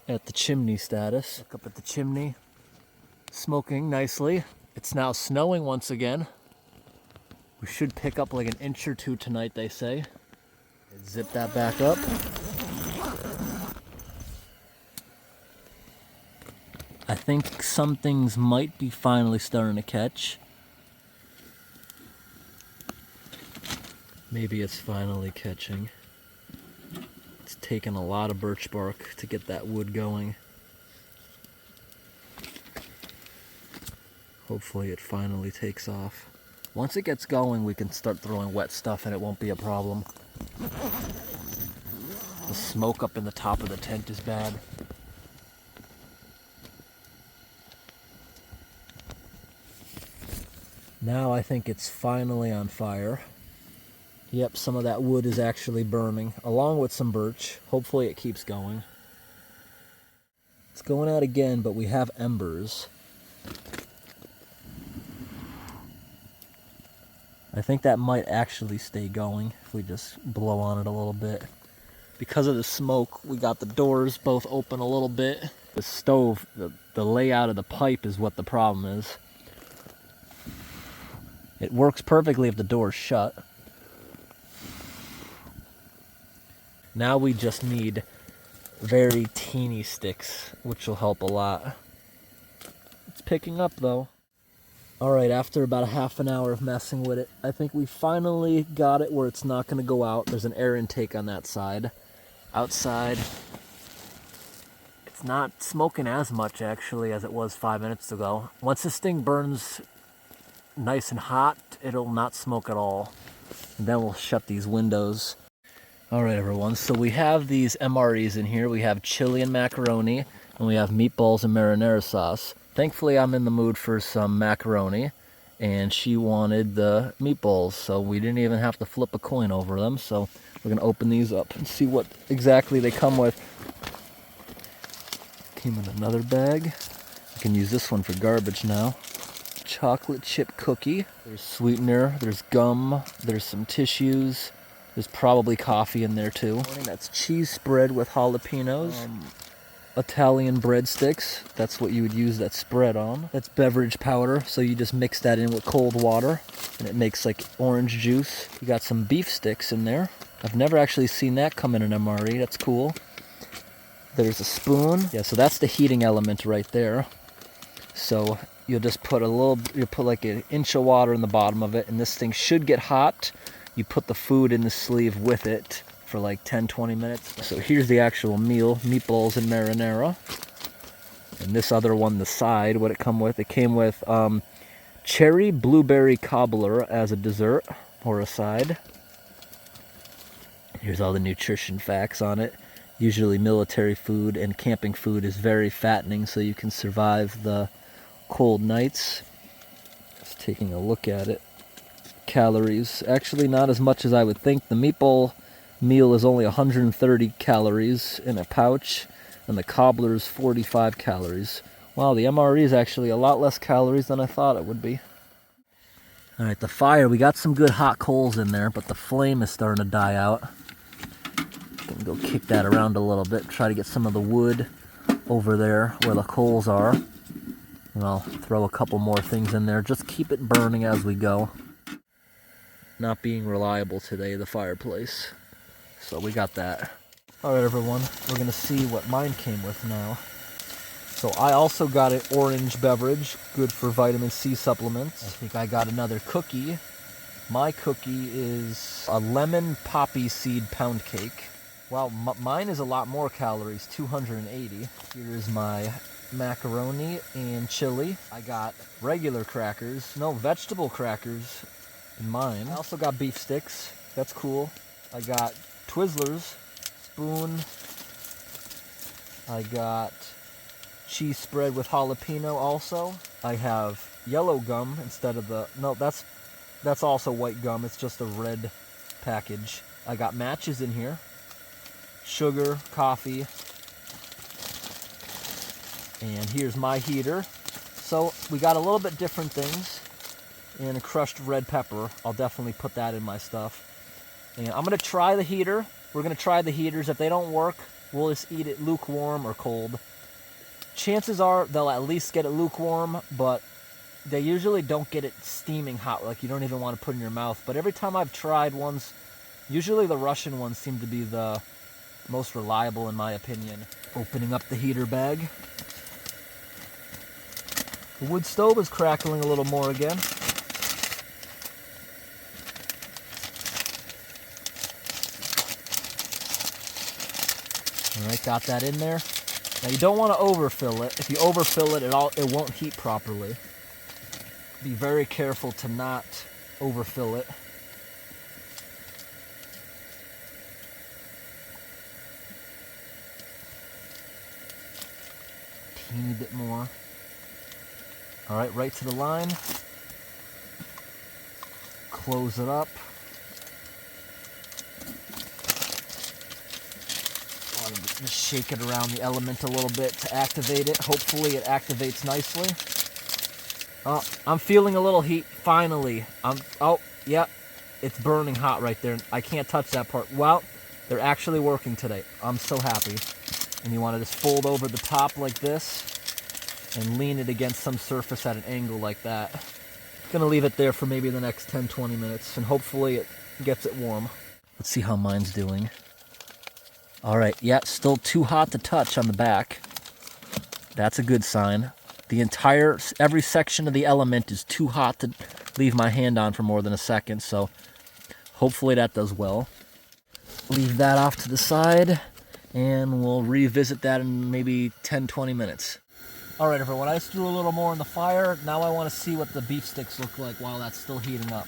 at the chimney status. Look up at the chimney. Smoking nicely. It's now snowing once again. We should pick up like an inch or two tonight, they say. Zip that back up. I think some things might be finally starting to catch. Maybe it's finally catching. It's taken a lot of birch bark to get that wood going. Hopefully it finally takes off. Once it gets going, we can start throwing wet stuff and it won't be a problem. The smoke up in the top of the tent is bad. Now I think it's finally on fire. Yep, some of that wood is actually burning, along with some birch. Hopefully it keeps going. It's going out again, but we have embers. I think that might actually stay going if we just blow on it a little bit. Because of the smoke, we got the doors both open a little bit. The stove, the layout of the pipe is what the problem is. It works perfectly if the door's shut. Now we just need very teeny sticks, which will help a lot. It's picking up though. Alright, after about a half an hour of messing with it, I think we finally got it where it's not going to go out. There's an air intake on that side. Outside, it's not smoking as much actually as it was 5 minutes ago. Once this thing burns nice and hot, it'll not smoke at all. And then we'll shut these windows. Alright everyone, so we have these MREs in here. We have chili and macaroni, and we have meatballs and marinara sauce. Thankfully I'm in the mood for some macaroni, and she wanted the meatballs, so we didn't even have to flip a coin over them. So we're going to open these up and see what exactly they come with. Came in another bag. I can use this one for garbage now. Chocolate chip cookie. There's sweetener, there's gum, there's some tissues. There's probably coffee in there too. That's cheese spread with jalapenos. Italian breadsticks. That's what you would use that spread on. That's beverage powder, so you just mix that in with cold water and it makes like orange juice. You got some beef sticks in there. I've never actually seen that come in an MRE. That's cool. There's a spoon. Yeah, so that's the heating element right there. So you'll just put you'll put like an inch of water in the bottom of it, and this thing should get hot. You put the food in the sleeve with it for like 10-20 minutes. So here's the actual meal, meatballs and marinara. And this other one, the side, what it come with? It came with cherry blueberry cobbler as a dessert or a side. Here's all the nutrition facts on it. Usually military food and camping food is very fattening, so you can survive the cold nights. Just taking a look at it. Calories, actually not as much as I would think. The meatball meal is only 130 calories in a pouch, and the cobbler is 45 calories. Wow, the MRE is actually a lot less calories than I thought it would be. Alright, the fire, we got some good hot coals in there, but the flame is starting to die out. Gonna go kick that around a little bit, try to get some of the wood over there where the coals are. And I'll throw a couple more things in there. Just keep it burning as we go. Not being reliable today, the fireplace. So we got that. Alright everyone, we're gonna see what mine came with now. So I also got an orange beverage, good for vitamin C supplements. I think I got another cookie. My cookie is a lemon poppy seed pound cake. Wow, mine is a lot more calories, 280. Here's my macaroni and chili. I got regular crackers, no, vegetable crackers in mine. I also got beef sticks, that's cool. I got Twizzlers, spoon. I got cheese spread with jalapeno also. I have yellow gum instead of the, no, that's also white gum, it's just a red package. I got matches in here. sugar, coffee. And here's my heater. So we got a little bit different things. And a crushed red pepper. I'll definitely put that in my stuff. And I'm going to try the heater. We're going to try the heaters. If they don't work, we'll just eat it lukewarm or cold. Chances are they'll at least get it lukewarm, but they usually don't get it steaming hot, like you don't even want to put in your mouth. But every time I've tried ones, usually the Russian ones seem to be the most reliable in my opinion. Opening up the heater bag. The wood stove is crackling a little more again. Alright, got that in there. Now you don't want to overfill it. If you overfill it, it won't heat properly. Be very careful to not overfill it. Teeny bit more. Alright, right to the line. Close it up. Just shake it around the element a little bit to activate it. Hopefully it activates nicely. Oh, I'm feeling a little heat, finally. Oh, yeah, it's burning hot right there. I can't touch that part. Well, they're actually working today. I'm so happy. And you want to just fold over the top like this and lean it against some surface at an angle like that. Gonna leave it there for maybe the next 10-20 minutes, and hopefully it gets it warm. Let's see how mine's doing. All right, yeah, still too hot to touch on the back. That's a good sign. Every section of the element is too hot to leave my hand on for more than a second, so hopefully that does well. Leave that off to the side, and we'll revisit that in maybe 10-20 minutes. All right, everyone, I just threw a little more in the fire. Now I want to see what the beef sticks look like while that's still heating up.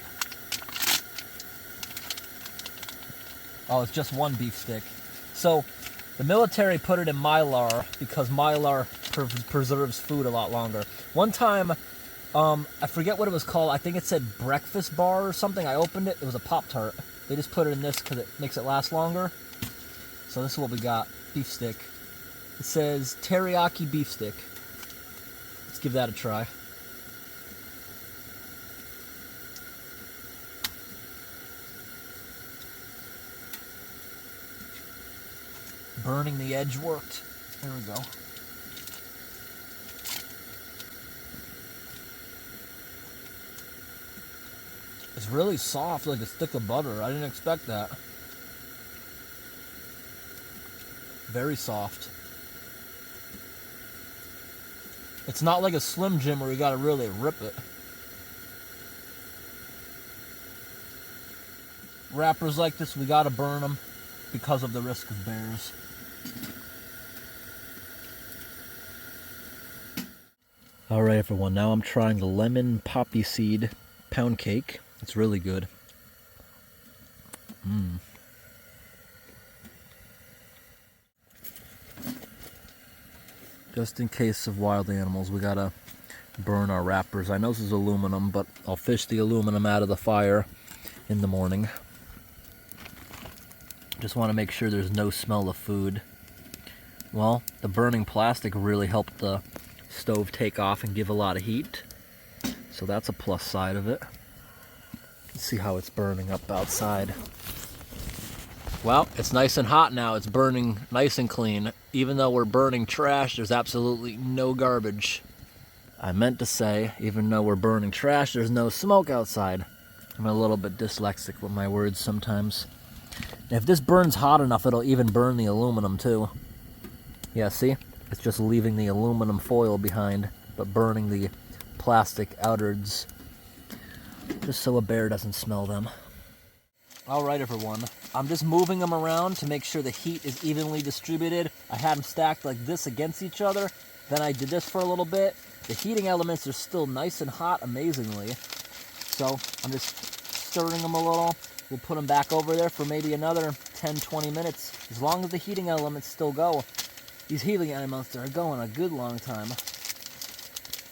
Oh, it's just one beef stick. So the military put it in Mylar because Mylar preserves food a lot longer. One time, I forget what it was called. I think it said breakfast bar or something. I opened it. It was a Pop-Tart. They just put it in this because it makes it last longer. So this is what we got. Beef stick. It says teriyaki beef stick. Let's give that a try. Burning the edge worked. There we go. It's really soft, like a stick of butter. I didn't expect that. Very soft. It's not like a Slim Jim where you gotta really rip it. Wrappers like this, we gotta burn them because of the risk of bears. Alright everyone, now I'm trying the lemon poppy seed pound cake. It's really good. Just in case of wild animals, we gotta burn our wrappers. I know this is aluminum, but I'll fish the aluminum out of the fire in the morning. Just want to make sure there's no smell of food. Well, the burning plastic really helped the stove take off and give a lot of heat. So that's a plus side of it. Let's see how it's burning up outside. Well, it's nice and hot now. It's burning nice and clean. Even though we're burning trash, there's absolutely no garbage. I meant to say, even though we're burning trash, there's no smoke outside. I'm a little bit dyslexic with my words sometimes. And if this burns hot enough, it'll even burn the aluminum too. Yeah, see? It's just leaving the aluminum foil behind, but burning the plastic outards, just so a bear doesn't smell them. Alright everyone, I'm just moving them around to make sure the heat is evenly distributed. I had them stacked like this against each other, then I did this for a little bit. The heating elements are still nice and hot, amazingly. So I'm just stirring them a little. We'll put them back over there for maybe another 10-20 minutes. As long as the heating elements still go. These heating elements are going a good long time.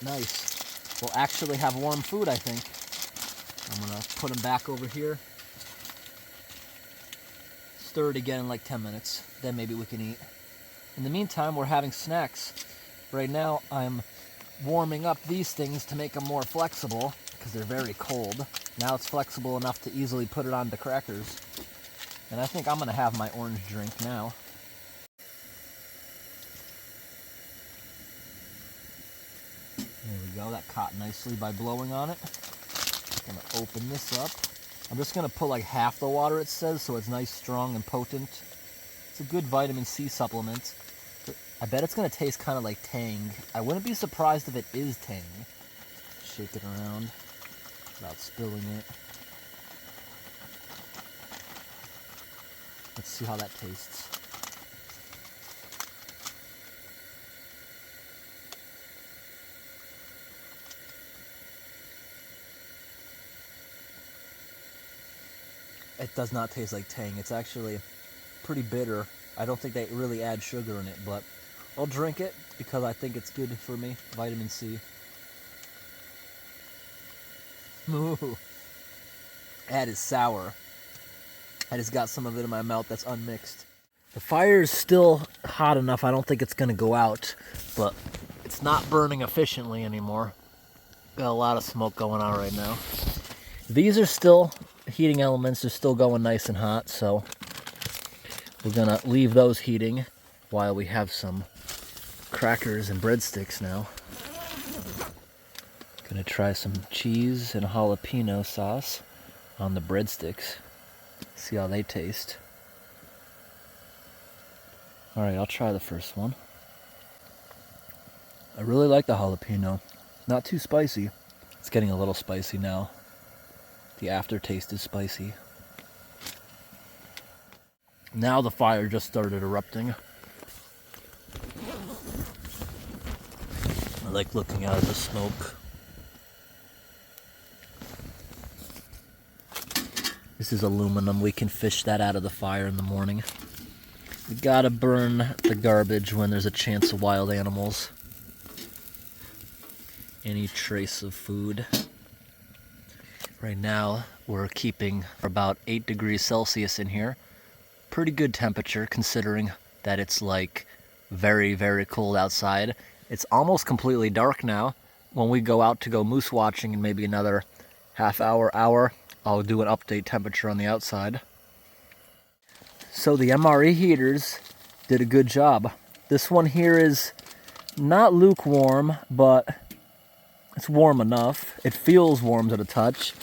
Nice. We'll actually have warm food, I think. I'm going to put them back over here. stir it again in like 10 minutes. Then maybe we can eat. In the meantime, we're having snacks. Right now, I'm warming up these things to make them more flexible because they're very cold. Now it's flexible enough to easily put it onto crackers. And I think I'm going to have my orange drink now. There we go. That caught nicely by blowing on it. I'm going to open this up. I'm just going to put like half the water, it says, so it's nice, strong, and potent. It's a good vitamin C supplement. I bet it's going to taste kind of like Tang. I wouldn't be surprised if it is Tang. Shake it around without spilling it. Let's see how that tastes. It does not taste like Tang. It's actually pretty bitter. I don't think they really add sugar in it, but I'll drink it because I think it's good for me. Vitamin C. Ooh. That is sour. I just got some of it in my mouth that's unmixed. The fire is still hot enough. I don't think it's going to go out, but it's not burning efficiently anymore. Got a lot of smoke going on right now. These are still, heating elements are still going nice and hot, so we're going to leave those heating while we have some crackers and breadsticks now. Gonna try some cheese and jalapeno sauce on the breadsticks. See how they taste. Alright, I'll try the first one. I really like the jalapeno. Not too spicy. It's getting a little spicy now. The aftertaste is spicy. Now the fire just started erupting. I like looking out at the smoke. This is aluminum. We can fish that out of the fire in the morning. We gotta burn the garbage when there's a chance of wild animals. Any trace of food. Right now, we're keeping about 8 degrees Celsius in here. Pretty good temperature considering that it's like very, very cold outside. It's almost completely dark now. When we go out to go moose watching in maybe another half hour, I'll do an update temperature on the outside. So the MRE heaters did a good job. This one here is not lukewarm, but it's warm enough. It feels warm to the touch.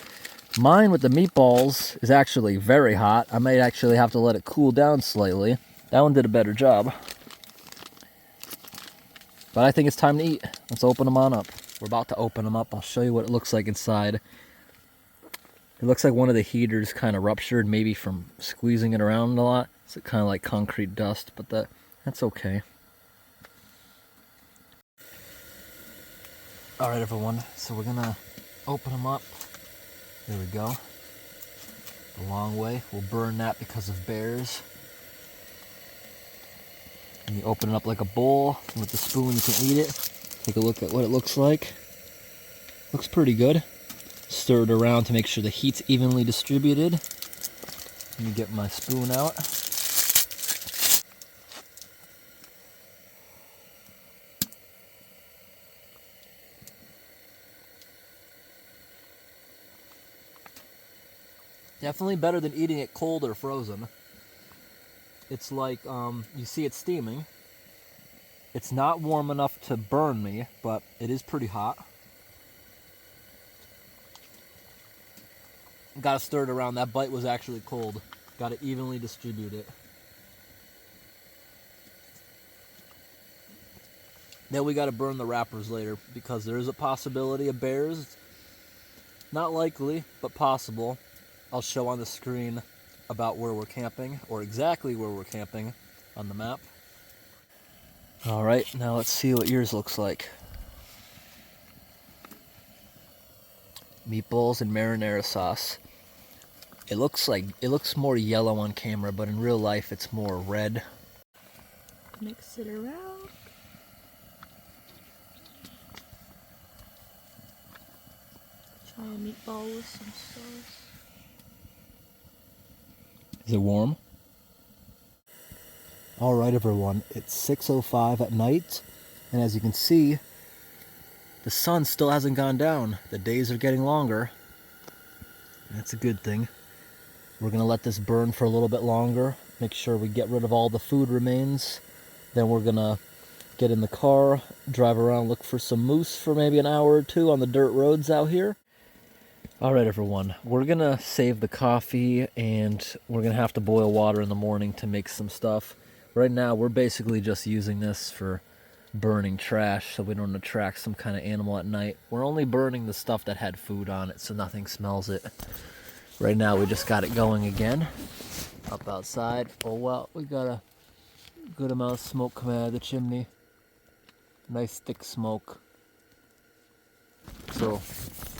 Mine with the meatballs is actually very hot. I might actually have to let it cool down slightly. That one did a better job. But I think it's time to eat. Let's open them on up. We're about to open them up. I'll show you what it looks like inside. It looks like one of the heaters kind of ruptured, maybe from squeezing it around a lot. It's kind of like concrete dust, but that's okay. Alright everyone, so we're gonna open them up. There we go. The long way. We'll burn that because of bears. And you open it up like a bowl. With the spoon you can eat it. Take a look at what it looks like. Looks pretty good. Stir it around to make sure the heat's evenly distributed. Let me get my spoon out. Definitely better than eating it cold or frozen. It's like, you see it steaming. It's not warm enough to burn me, but it is pretty hot. Gotta stir it around. That bite was actually cold. Gotta evenly distribute it. Then we gotta burn the wrappers later because there is a possibility of bears. Not likely, but possible. I'll show on the screen about where we're camping, or exactly where we're camping on the map. Alright, now let's see what yours looks like. Meatballs and marinara sauce. It looks more yellow on camera, but in real life it's more red. Mix it around. Try a meatball with some sauce. Is it warm? All right, everyone, it's 6:05 at night, and as you can see, the sun still hasn't gone down. The days are getting longer. That's a good thing. We're gonna let this burn for a little bit longer, make sure we get rid of all the food remains. Then we're gonna get in the car, drive around, look for some moose for maybe an hour or two on the dirt roads out here. All right, everyone, we're gonna save the coffee and we're gonna have to boil water in the morning to make some stuff. Right now, we're basically just using this for burning trash so we don't attract some kind of animal at night. We're only burning the stuff that had food on it so nothing smells it. Right now, we just got it going again up outside. Oh, well, we got a good amount of smoke coming out of the chimney. Nice thick smoke. So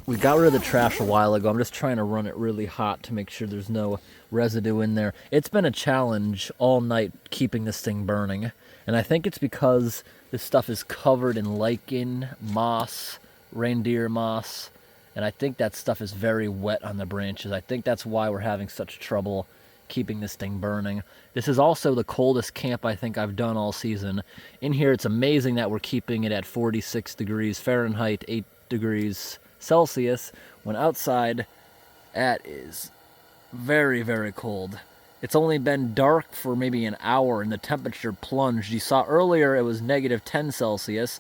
we got rid of the trash a while ago. I'm just trying to run it really hot to make sure there's no residue in there. It's been a challenge all night keeping this thing burning. And I think it's because this stuff is covered in lichen, moss, reindeer moss. And I think that stuff is very wet on the branches. I think that's why we're having such trouble keeping this thing burning. This is also the coldest camp I think I've done all season. In here, it's amazing that we're keeping it at 46 degrees Fahrenheit, 8 degrees Celsius, when outside that is very, very cold. It's only been dark for maybe an hour and the temperature plunged. You saw earlier it was negative 10 Celsius.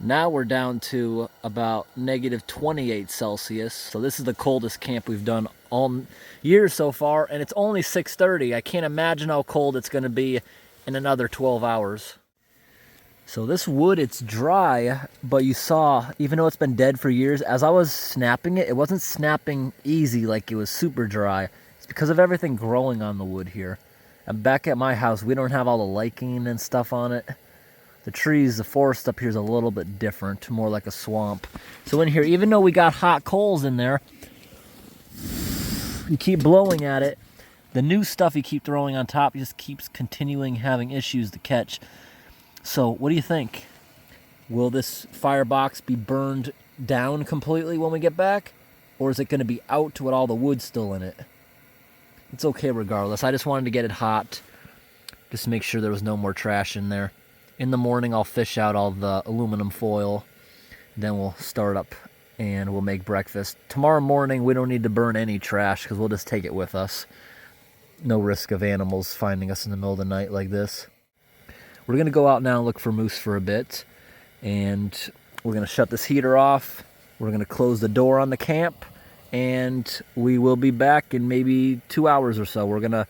Now we're down to about negative 28 Celsius. So this is the coldest camp we've done all year so far, and it's only 6:30. I can't imagine how cold it's going to be in another 12 hours. So this wood, it's dry, but you saw, even though it's been dead for years, as I was snapping it, it wasn't snapping easy like it was super dry. It's because of everything growing on the wood here. And back at my house, we don't have all the lichen and stuff on it. The trees, the forest up here is a little bit different, more like a swamp. So in here, even though we got hot coals in there, you keep blowing at it. The new stuff you keep throwing on top just keeps continuing having issues to catch. So what do you think? Will this firebox be burned down completely when we get back? Or is it going to be out with all the wood still in it? It's okay regardless. I just wanted to get it hot, just to make sure there was no more trash in there. In the morning, I'll fish out all the aluminum foil. Then we'll start up and we'll make breakfast. Tomorrow morning, we don't need to burn any trash because we'll just take it with us. No risk of animals finding us in the middle of the night like this. We're going to go out now and look for moose for a bit. And we're going to shut this heater off. We're going to close the door on the camp. And we will be back in maybe 2 hours or so. We're going to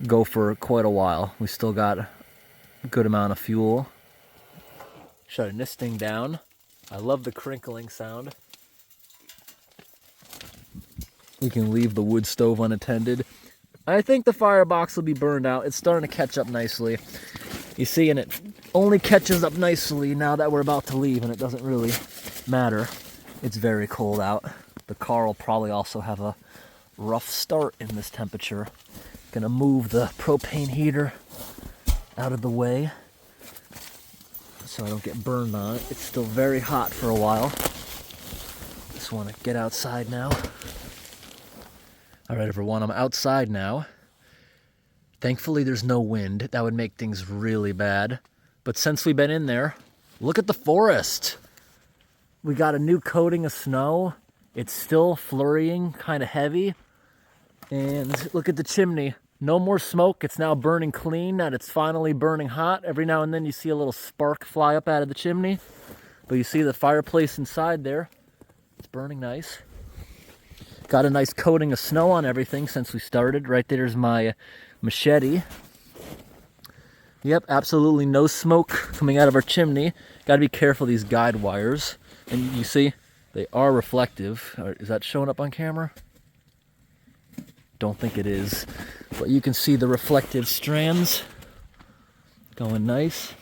go for quite a while. We still got a good amount of fuel. Shutting this thing down. I love the crinkling sound. We can leave the wood stove unattended. I think the firebox will be burned out. It's starting to catch up nicely. You see, and it only catches up nicely now that we're about to leave, and it doesn't really matter. It's very cold out. The car will probably also have a rough start in this temperature. Gonna move the propane heater out of the way so I don't get burned on it. It's still very hot for a while. Just want to get outside now. All right, everyone, I'm outside now. Thankfully, there's no wind. That would make things really bad. But since we've been in there, look at the forest. We got a new coating of snow. It's still flurrying, kind of heavy. And look at the chimney. No more smoke. It's now burning clean, and it's finally burning hot. Every now and then you see a little spark fly up out of the chimney. But you see the fireplace inside there. It's burning nice. Got a nice coating of snow on everything since we started. Right there's my machete. Yep, absolutely no smoke coming out of our chimney. Got to be careful these guide wires. And you see, they are reflective. Is that showing up on camera? Don't think it is. But you can see the reflective strands going nice.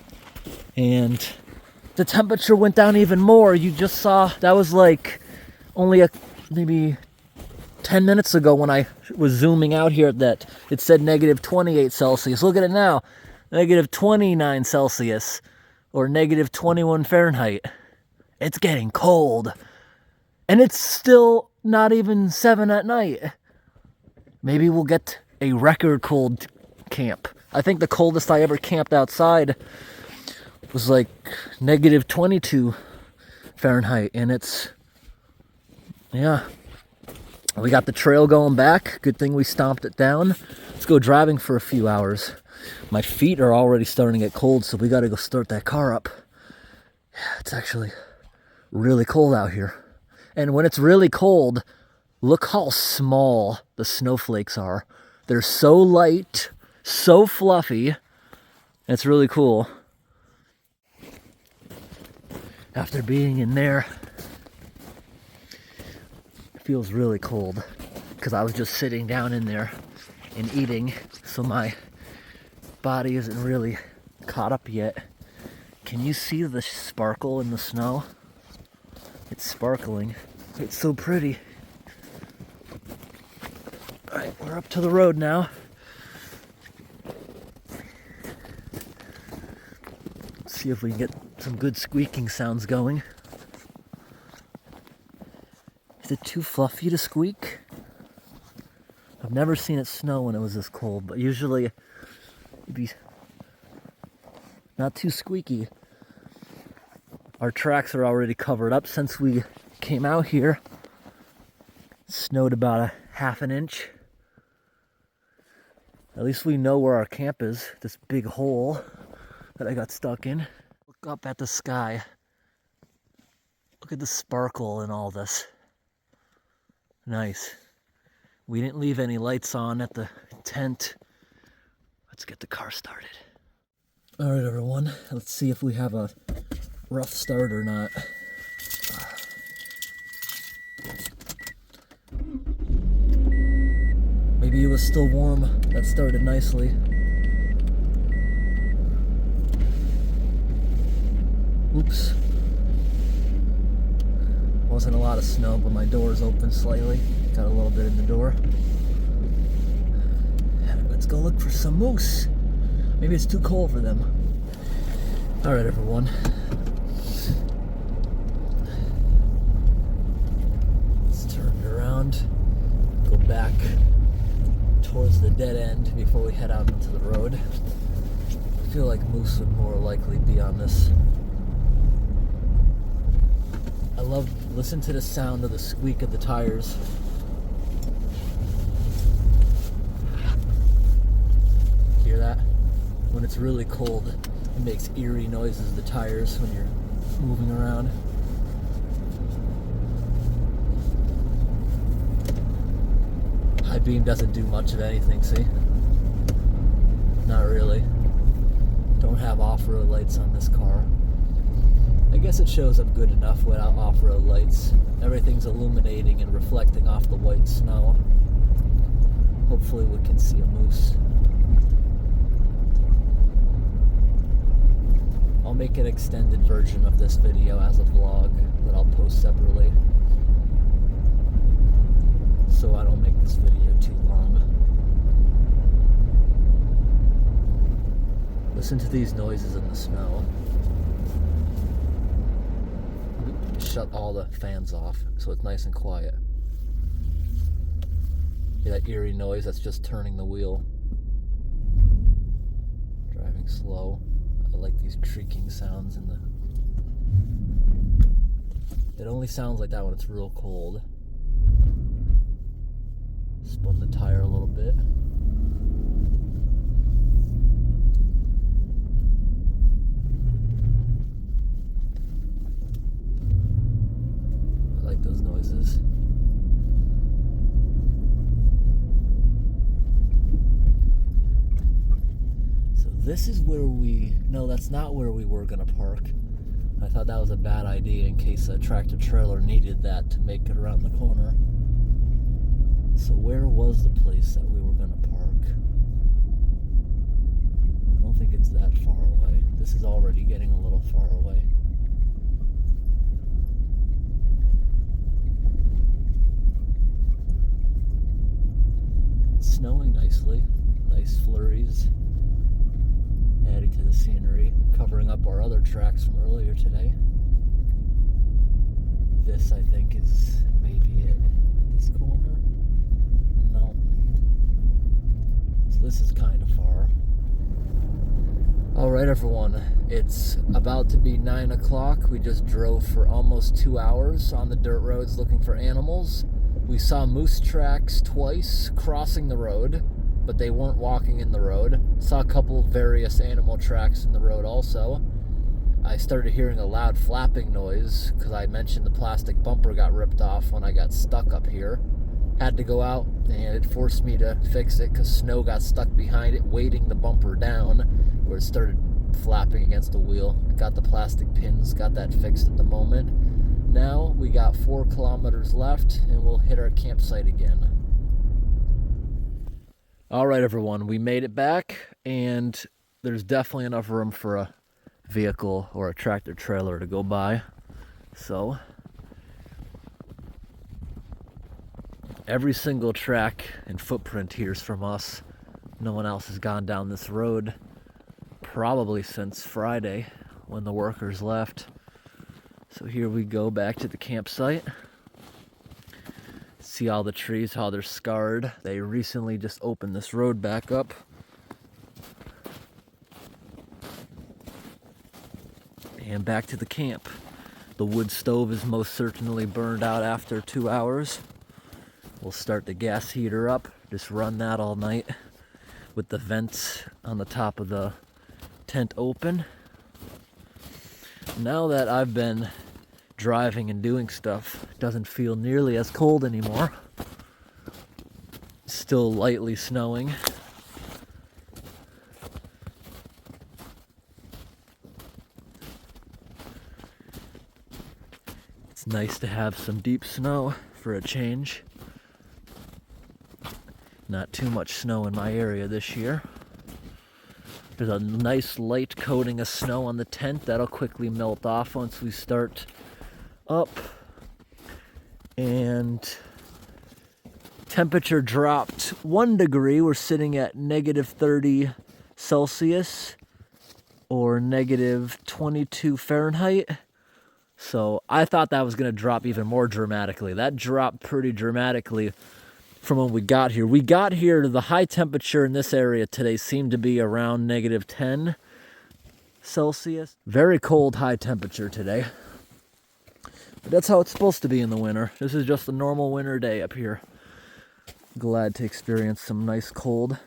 And the temperature went down even more. You just saw, that was like only maybe 10 minutes ago when I was zooming out here that it said negative 28 Celsius. Look at it now. Negative 29 Celsius or negative 21 Fahrenheit. It's getting cold. And it's still not even 7 at night. Maybe we'll get a record cold camp. I think the coldest I ever camped outside was like negative 22 Fahrenheit, and it's, yeah. We got the trail going back. Good thing we stomped it down. Let's go driving for a few hours. My feet are already starting to get cold, so we got to go start that car up. Yeah, it's actually really cold out here. And when it's really cold, look how small the snowflakes are. They're so light, so fluffy. It's really cool. After being in there, it feels really cold because I was just sitting down in there and eating, so my body isn't really caught up yet. Can you see the sparkle in the snow? It's sparkling. It's so pretty. All right, we're up to the road now. Let's see if we can get some good squeaking sounds going. Is it too fluffy to squeak? I've never seen it snow when it was this cold, but usually it'd be not too squeaky. Our tracks are already covered up since we came out here. It snowed about a half an inch. At least we know where our camp is, this big hole that I got stuck in. Look up at the sky. Look at the sparkle in all this. Nice. We didn't leave any lights on at the tent. Let's get the car started. All right, everyone. Let's see if we have a rough start or not. Maybe it was still warm. That started nicely. Oops. Wasn't a lot of snow, but my door's open slightly. Got a little bit in the door. Let's go look for some moose. Maybe it's too cold for them. All right, everyone. Let's turn it around. Go back towards the dead end before we head out into the road. I feel like moose would more likely be on this. Listen to the sound of the squeak of the tires. Hear that? When it's really cold, it makes eerie noises, the tires, when you're moving around. High beam doesn't do much of anything, see? Not really. Don't have off-road lights on this car. I guess it shows up good enough without off-road lights. Everything's illuminating and reflecting off the white snow. Hopefully we can see a moose. I'll make an extended version of this video as a vlog that I'll post separately, so I don't make this video too long. Listen to these noises in the snow. Shut all the fans off so it's nice and quiet. Hear that eerie noise? That's just turning the wheel. Driving slow. I like these creaking sounds in the... It only sounds like that when it's real cold. Spun the tire a little bit. I like those noises. So this is where we... No, that's not where we were gonna park. I thought that was a bad idea in case a tractor trailer needed that to make it around the corner. So where was the place that we were gonna park? I don't think it's that far away. This is already getting a little far away. It's snowing nicely. Nice flurries. Adding to the scenery, covering up our other tracks from earlier today. This, I think, is maybe it. This corner? No. So this is kind of far. everyone, it's about to be 9 o'clock. We just drove for almost 2 hours on the dirt roads looking for animals. We saw moose tracks twice crossing the road, but they weren't walking in the road. Saw a couple various animal tracks in the road also. I started hearing a loud flapping noise because I mentioned the plastic bumper got ripped off when I got stuck up here. Had to go out, and it forced me to fix it because snow got stuck behind it, weighting the bumper down where it started flapping against the wheel. Got the plastic pins, got that fixed at the moment. Now we got 4 kilometers left and we'll hit our campsite again. All right, everyone, we made it back, and there's definitely enough room for a vehicle or a tractor trailer to go by. So every single track and footprint here is from us. No one else has gone down this road probably since Friday when the workers left. So here we go back to the campsite. See all the trees, how they're scarred. They recently just opened this road back up. And back to the camp. The wood stove is most certainly burned out after 2 hours. We'll start the gas heater up, just run that all night with the vents on the top of the tent open. Now that I've been driving and doing stuff, it doesn't feel nearly as cold anymore. Still lightly snowing. It's nice to have some deep snow for a change. Not too much snow in my area this year. There's a nice light coating of snow on the tent. That'll quickly melt off once we start up. And temperature dropped 1 degree. We're sitting at negative 30 Celsius or negative 22 Fahrenheit. So I thought that was going to drop even more dramatically. That dropped pretty dramatically from when we got here. We got here, the high temperature in this area today seemed to be around negative 10 Celsius. Very cold high temperature today. But that's how it's supposed to be in the winter. This is just a normal winter day up here. Glad to experience some nice cold.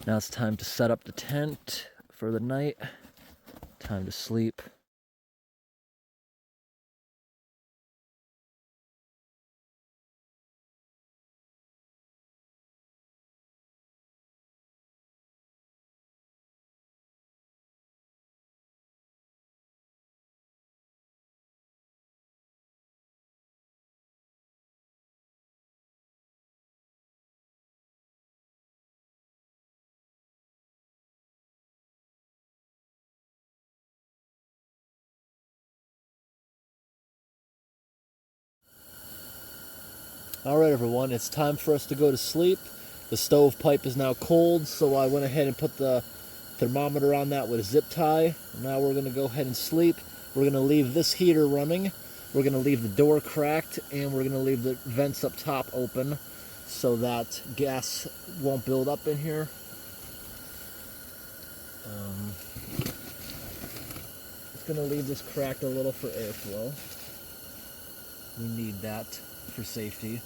Now it's time to set up the tent for the night. Time to sleep. All right, everyone, it's time for us to go to sleep. The stovepipe is now cold, so I went ahead and put the thermometer on that with a zip tie. Now we're going to go ahead and sleep. We're going to leave this heater running. We're going to leave the door cracked, and we're going to leave the vents up top open so that gas won't build up in here. Just going to leave this cracked a little for airflow. We need that for safety.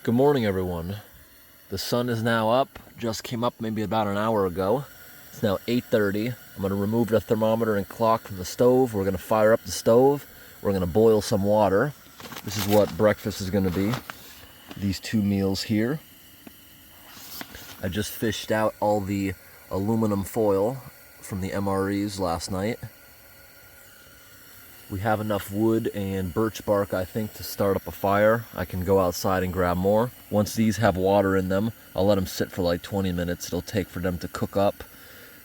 Good morning, everyone. The sun is now up. Just came up maybe about an hour ago. It's now 8:30. I'm going to remove the thermometer and clock from the stove. We're going to fire up the stove. We're going to boil some water. This is what breakfast is going to be. These 2 meals here. I just fished out all the aluminum foil from the MREs last night. We have enough wood and birch bark, I think, to start up a fire. I can go outside and grab more. Once these have water in them, I'll let them sit for like 20 minutes. It'll take for them to cook up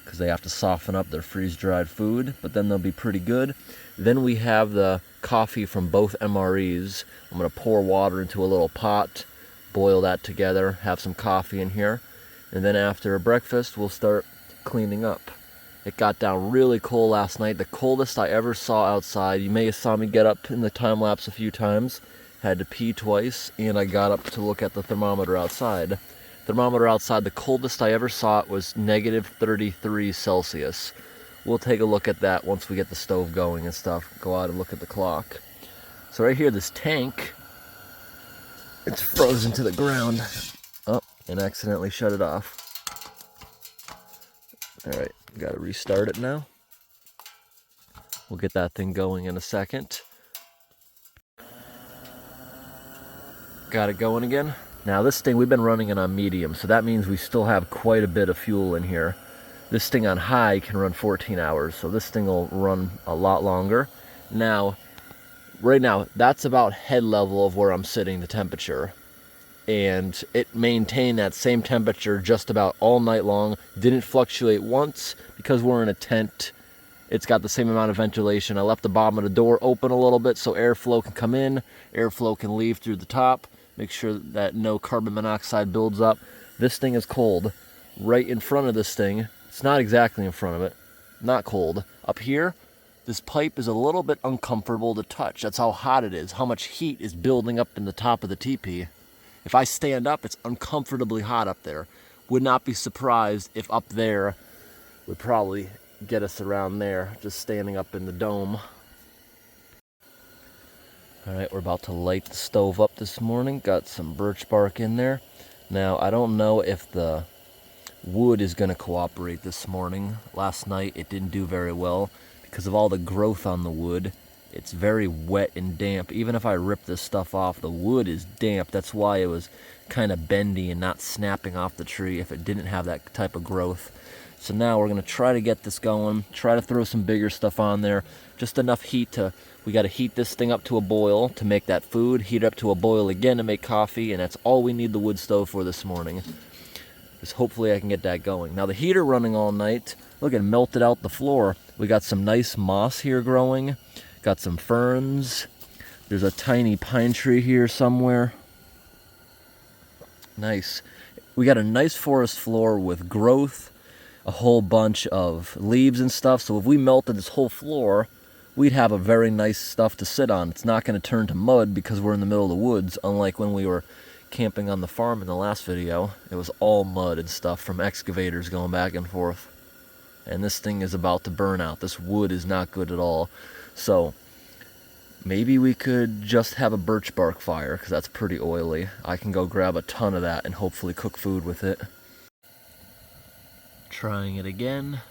because they have to soften up their freeze-dried food, but then they'll be pretty good. Then we have the coffee from both MREs. I'm gonna pour water into a little pot, boil that together, have some coffee in here, and then after breakfast, we'll start cleaning up. It got down really cold last night, the coldest I ever saw outside. You may have saw me get up in the time lapse a few times, had to pee twice, and I got up to look at the thermometer outside. Thermometer outside, the coldest I ever saw it was negative 33 Celsius. We'll take a look at that once we get the stove going and stuff. Go out and look at the clock. So right here, this tank, it's frozen to the ground. Oh, and accidentally shut it off. All right, gotta restart it now. We'll get that thing going in a second. Got it going again. Now this thing, we've been running it on medium, so that means we still have quite a bit of fuel in here. This thing on high can run 14 hours, so this thing will run a lot longer. Now, right now, that's about head level of where I'm sitting, the temperature. And it maintained that same temperature just about all night long. Didn't fluctuate once because we're in a tent. It's got the same amount of ventilation. I left the bottom of the door open a little bit so airflow can come in, airflow can leave through the top. Make sure that no carbon monoxide builds up. This thing is cold. Right in front of this thing, it's not exactly in front of it, not cold. Up here, this pipe is a little bit uncomfortable to touch. That's how hot it is, how much heat is building up in the top of the teepee. If I stand up, it's uncomfortably hot up there. Would not be surprised if up there would probably get us around there, just standing up in the dome. All right, we're about to light the stove up this morning. Got some birch bark in there. Now, I don't know if the wood is gonna cooperate this morning. Last night, it didn't do very well because of all the growth on the wood. It's very wet and damp. Even if I rip this stuff off, the wood is damp. That's why it was kind of bendy and not snapping off the tree if it didn't have that type of growth. So now we're gonna try to get this going, try to throw some bigger stuff on there. Just enough heat to, we gotta heat this thing up to a boil to make that food, heat up to a boil again to make coffee, and that's all we need the wood stove for this morning. Just hopefully I can get that going. Now the heater running all night, look, it melted out the floor. We got some nice moss here growing. Got some ferns. There's a tiny pine tree here somewhere. Nice. We got a nice forest floor with growth, a whole bunch of leaves and stuff. So if we melted this whole floor, we'd have a very nice stuff to sit on. It's not going to turn to mud because we're in the middle of the woods, unlike when we were camping on the farm in the last video. It was all mud and stuff from excavators going back and forth. And this thing is about to burn out. This wood is not good at all. So maybe we could just have a birch bark fire because that's pretty oily. I can go grab a ton of that and hopefully cook food with it. Trying it again.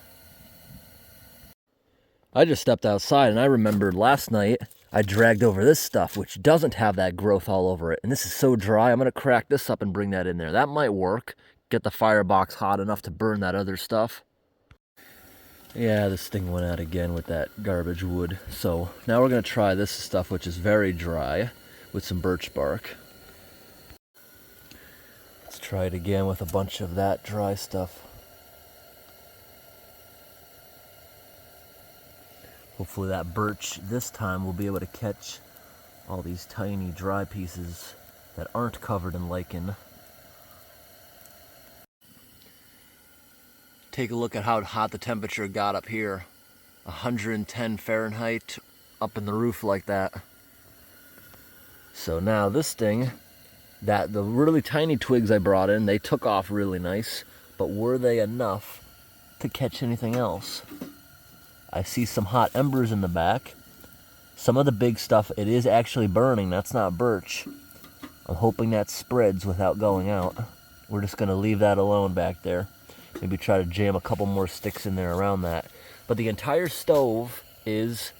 I just stepped outside and I remembered last night I dragged over this stuff which doesn't have that growth all over it. And this is so dry, I'm going to crack this up and bring that in there. That might work. Get the firebox hot enough to burn that other stuff. Yeah, this thing went out again with that garbage wood. So now we're going to try this stuff, which is very dry, with some birch bark. Let's try it again with a bunch of that dry stuff. Hopefully that birch this time will be able to catch all these tiny dry pieces that aren't covered in lichen. Take a look at how hot the temperature got up here. 110 Fahrenheit up in the roof like that. So now this thing, the really tiny twigs I brought in, they took off really nice, but were they enough to catch anything else? I see some hot embers in the back. Some of the big stuff, it is actually burning. That's not birch. I'm hoping that spreads without going out. We're just gonna leave that alone back there. Maybe try to jam a couple more sticks in there around that. But the entire stove is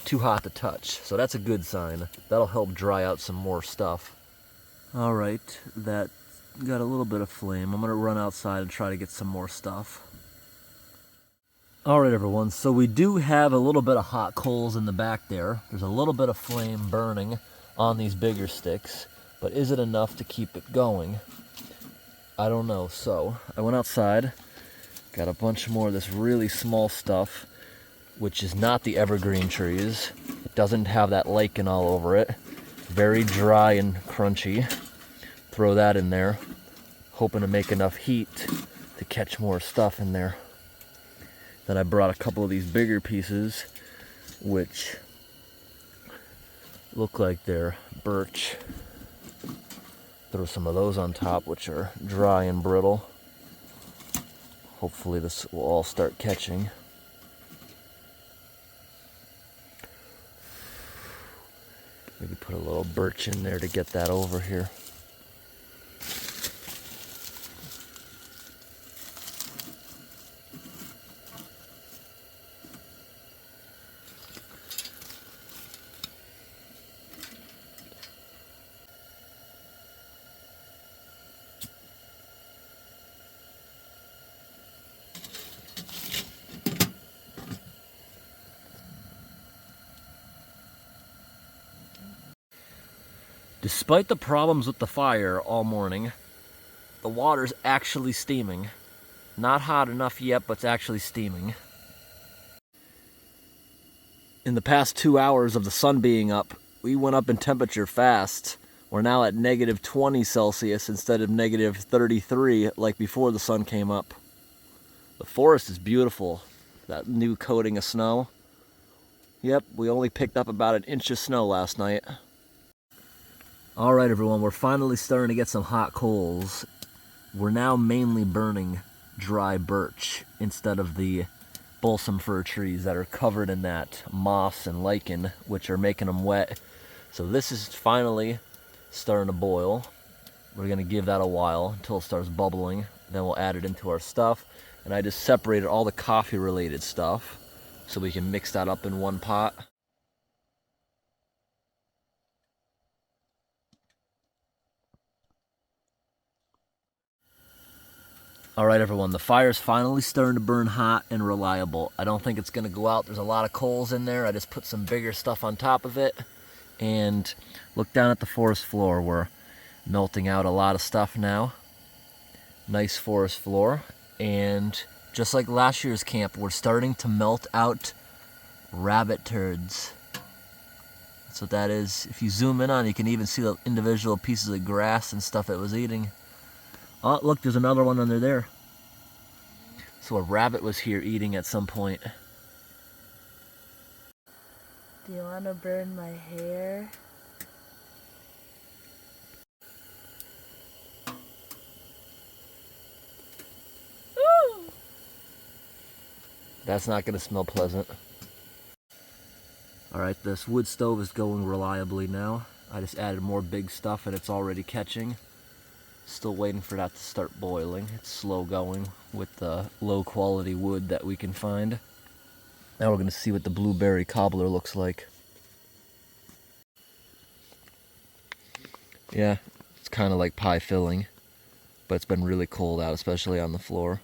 too hot to touch, so that's a good sign. That'll help dry out some more stuff. All right, that got a little bit of flame. I'm gonna run outside and try to get some more stuff. All right, everyone, so we do have a little bit of hot coals in the back there. There's a little bit of flame burning on these bigger sticks, but is it enough to keep it going? I don't know. So I went outside, got a bunch more of this really small stuff, which is not the evergreen trees. It doesn't have that lichen all over it. Very dry and crunchy. Throw that in there, hoping to make enough heat to catch more stuff in there. Then I brought a couple of these bigger pieces, which look like they're birch. Throw some of those on top, which are dry and brittle. Hopefully this will all start catching. Maybe put a little birch in there to get that over here. Despite the problems with the fire all morning, the water's actually steaming. Not hot enough yet, but it's actually steaming. In the past 2 hours of the sun being up, we went up in temperature fast. We're now at negative 20 Celsius instead of negative 33 like before the sun came up. The forest is beautiful. That new coating of snow. Yep, we only picked up about 1 inch of snow last night. All right, everyone, we're finally starting to get some hot coals. We're now mainly burning dry birch instead of the balsam fir trees that are covered in that moss and lichen, which are making them wet. So this is finally starting to boil. We're gonna give that a while until it starts bubbling. Then we'll add it into our stuff. And I just separated all the coffee related stuff so we can mix that up in one pot. All right, everyone, the fire's finally starting to burn hot and reliable. I don't think it's gonna go out. There's a lot of coals in there. I just put some bigger stuff on top of it. And look down at the forest floor. We're melting out a lot of stuff now. Nice forest floor. And just like last year's camp, we're starting to melt out rabbit turds. That's what that is. If you zoom in on it, you can even see the individual pieces of grass and stuff it was eating. Oh, look, there's another one under there. So a rabbit was here eating at some point. Do you want to burn my hair? Ooh! That's not gonna smell pleasant. All right, this wood stove is going reliably now. I just added more big stuff and it's already catching. Still waiting for that to start boiling. It's slow going with the low quality wood that we can find. Now we're gonna see what the blueberry cobbler looks like. Yeah, it's kind of like pie filling, but it's been really cold out, especially on the floor.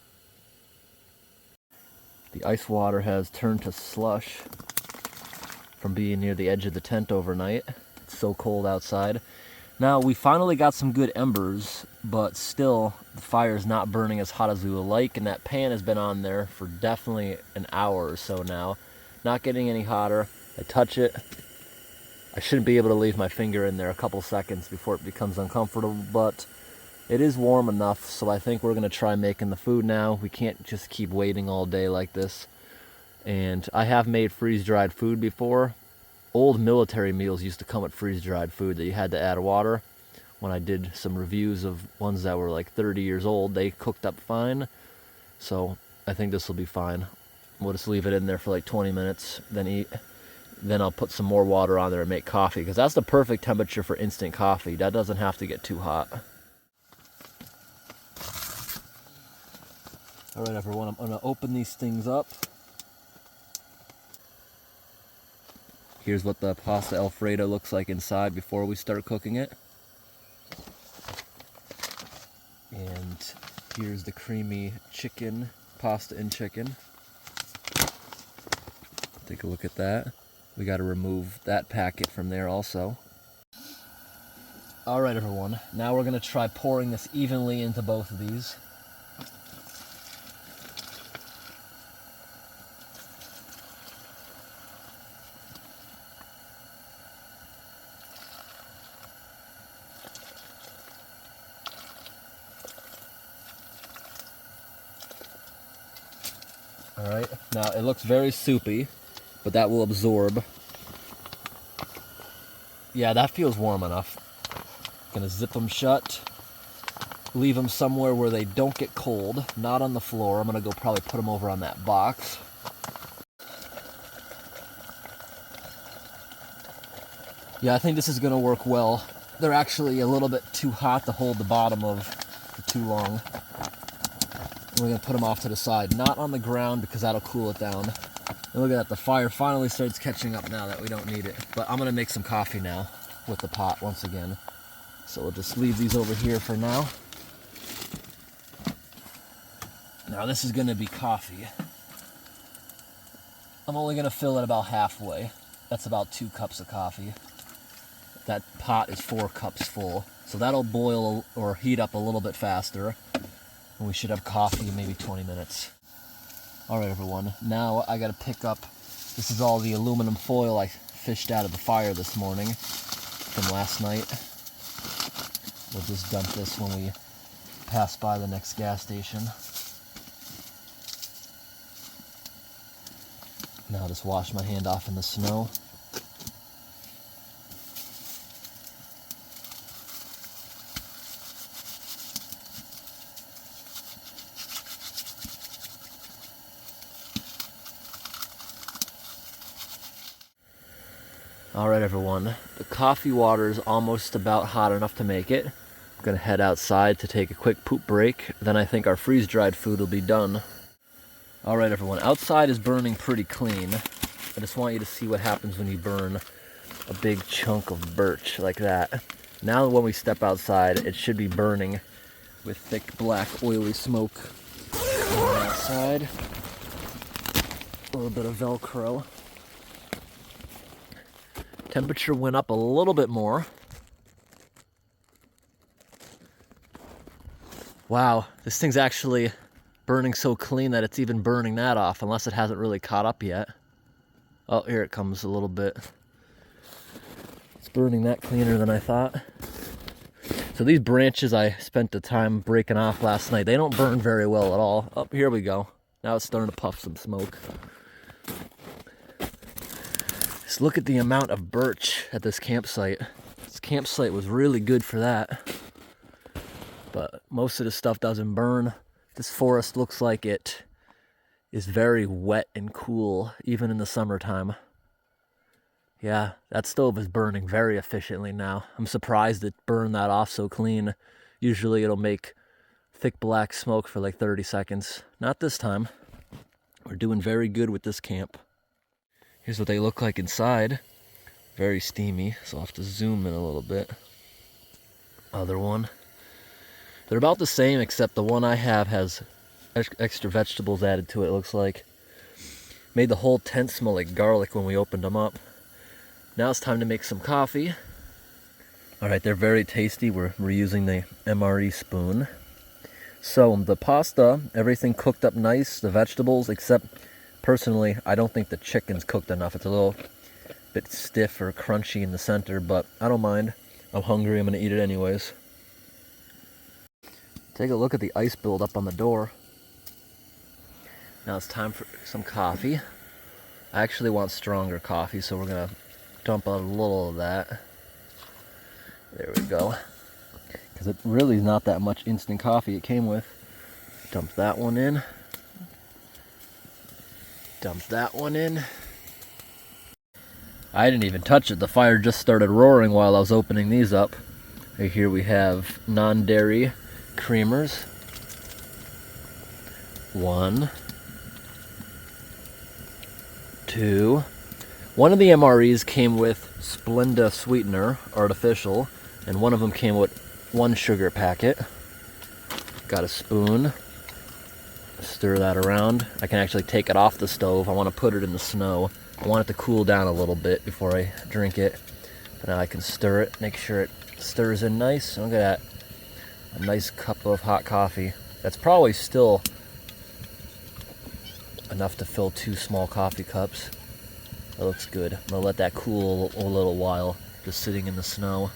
The ice water has turned to slush from being near the edge of the tent overnight. It's so cold outside. Now, we finally got some good embers, but still, the fire is not burning as hot as we would like, and that pan has been on there for definitely an hour or so now. Not getting any hotter. I touch it. I shouldn't be able to leave my finger in there a couple seconds before it becomes uncomfortable, but it is warm enough, so I think we're going to try making the food now. We can't just keep waiting all day like this. And I have made freeze-dried food before. Old military meals used to come with freeze-dried food that you had to add water. When I did some reviews of ones that were like 30 years old, they cooked up fine. So I think this will be fine. We'll just leave it in there for like 20 minutes, then eat. Then I'll put some more water on there and make coffee, because that's the perfect temperature for instant coffee. That doesn't have to get too hot. All right, everyone, I'm gonna open these things up. Here's what the pasta Alfredo looks like inside before we start cooking it. And here's the creamy chicken, pasta and chicken. Take a look at that. We got to remove that packet from there also. All right, everyone. Now we're going to try pouring this evenly into both of these. All right. Now it looks very soupy, but that will absorb. Yeah, that feels warm enough. Gonna zip them shut. Leave them somewhere where they don't get cold, not on the floor. I'm gonna go probably put them over on that box. Yeah, I think this is gonna work well. They're actually a little bit too hot to hold the bottom of for too long. We're gonna put them off to the side, not on the ground because that'll cool it down. And look at that, the fire finally starts catching up now that we don't need it. But I'm gonna make some coffee now with the pot once again. So we'll just leave these over here for now. Now this is gonna be coffee. I'm only gonna fill it about halfway. That's about 2 cups of coffee. That pot is 4 cups full. So that'll boil or heat up a little bit faster. And we should have coffee in maybe 20 minutes. All right, everyone. Now I gotta pick up, this is all the aluminum foil I fished out of the fire this morning from last night. We'll just dump this when we pass by the next gas station. Now I'll just wash my hand off in the snow. All right, everyone, the coffee water is almost about hot enough to make it. I'm gonna head outside to take a quick poop break. Then I think our freeze-dried food will be done. All right, everyone, outside is burning pretty clean. I just want you to see what happens when you burn a big chunk of birch like that. Now when we step outside, it should be burning with thick, black, oily smoke. Going outside, a little bit of Velcro. Temperature went up a little bit more. Wow, this thing's actually burning so clean that it's even burning that off, unless it hasn't really caught up yet. Oh, here it comes a little bit. It's burning that cleaner than I thought. So these branches I spent the time breaking off last night, they don't burn very well at all. Oh, here we go. Now it's starting to puff some smoke. Just look at the amount of birch at this campsite. This campsite was really good for that. But most of the stuff doesn't burn. This forest looks like it is very wet and cool, even in the summertime. Yeah, that stove is burning very efficiently now. I'm surprised it burned that off so clean. Usually it'll make thick black smoke for like 30 seconds. Not this time. We're doing very good with this camp. Here's what they look like inside. Very steamy, so I'll have to zoom in a little bit. Other one. They're about the same, except the one I have has extra vegetables added to it, looks like. Made the whole tent smell like garlic when we opened them up. Now it's time to make some coffee. All right, they're very tasty. We're using the MRE spoon. So the pasta, everything cooked up nice, the vegetables, except personally, I don't think the chicken's cooked enough. It's a little bit stiff or crunchy in the center, but I don't mind. I'm hungry, I'm gonna eat it anyways. Take a look at the ice buildup on the door. Now it's time for some coffee. I actually want stronger coffee, so we're gonna dump out a little of that. There we go. Because it really is not that much instant coffee it came with. Dump that one in. Dump that one in. I didn't even touch it. The fire just started roaring while I was opening these up. Right here we have non-dairy creamers. 1, 2. One of the MREs came with Splenda sweetener, artificial, and one of them came with 1 sugar packet. Got a spoon. Stir that around. I can actually take it off the stove. I want to put it in the snow. I want it to cool down a little bit before I drink it. But now I can stir it, make sure it stirs in nice. Look at that. A nice cup of hot coffee. That's probably still enough to fill 2 small coffee cups. That looks good. I'm gonna let that cool a little while, just sitting in the snow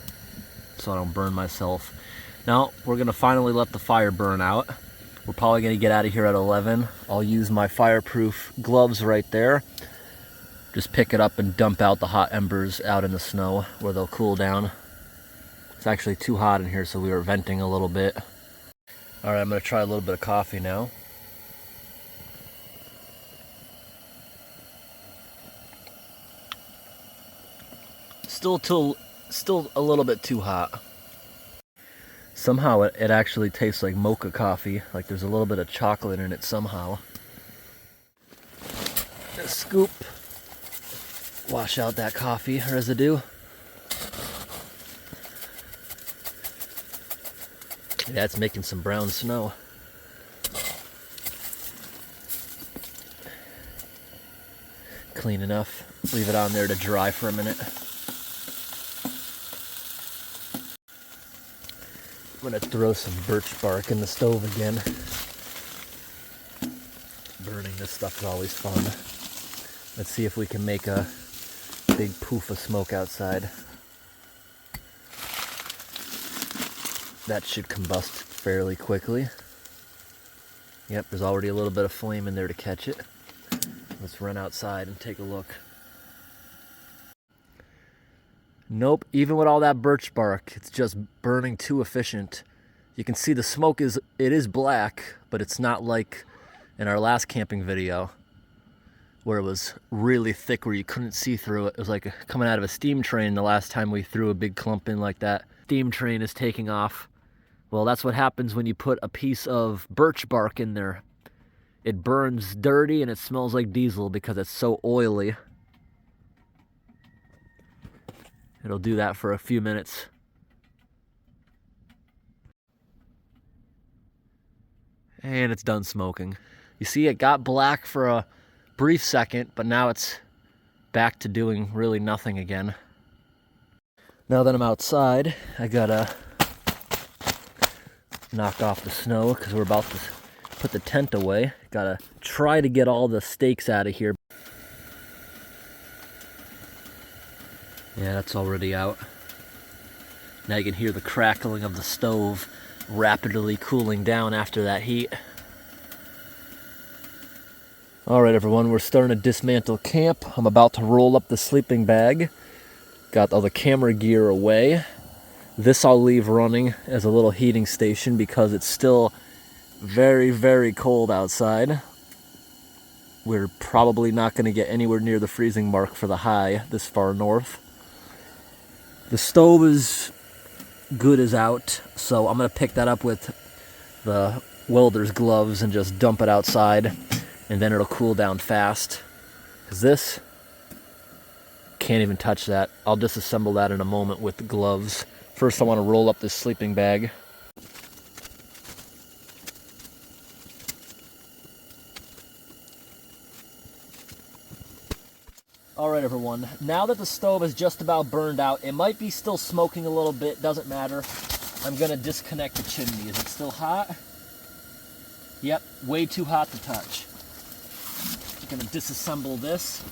so I don't burn myself. Now we're gonna finally let the fire burn out. We're probably gonna get out of here at 11. I'll use my fireproof gloves right there. Just pick it up and dump out the hot embers out in the snow where they'll cool down. It's actually too hot in here, so we were venting a little bit. All right, I'm gonna try a little bit of coffee now. Still a little bit too hot. Somehow it actually tastes like mocha coffee, like there's a little bit of chocolate in it somehow. A scoop. Wash out that coffee residue. Yeah, it's making some brown snow. Clean enough. Leave it on there to dry for a minute. I'm gonna throw some birch bark in the stove again. Burning this stuff is always fun. Let's see if we can make a big poof of smoke outside. That should combust fairly quickly. Yep, there's already a little bit of flame in there to catch it. Let's run outside and take a look. Nope, even with all that birch bark, it's just burning too efficient. You can see the smoke it is black, but it's not like in our last camping video where it was really thick where you couldn't see through it. It was like coming out of a steam train the last time we threw a big clump in like that. Steam train is taking off. Well, that's what happens when you put a piece of birch bark in there. It burns dirty and it smells like diesel because it's so oily. It'll do that for a few minutes. And it's done smoking. You see, it got black for a brief second, but now it's back to doing really nothing again. Now that I'm outside, I gotta knock off the snow because we're about to put the tent away. Gotta try to get all the stakes out of here. Yeah, that's already out. Now you can hear the crackling of the stove rapidly cooling down after that heat. All right, everyone, we're starting to dismantle camp. I'm about to roll up the sleeping bag. Got all the camera gear away. This I'll leave running as a little heating station because it's still very, very cold outside. We're probably not going to get anywhere near the freezing mark for the high this far north. The stove is good as out, so I'm going to pick that up with the welder's gloves and just dump it outside, and then it'll cool down fast. Because this, can't even touch that. I'll disassemble that in a moment with the gloves. First I want to roll up this sleeping bag. Alright everyone, now that the stove is just about burned out, it might be still smoking a little bit, doesn't matter. I'm going to disconnect the chimney. Is it still hot? Yep, way too hot to touch. I'm going to disassemble this.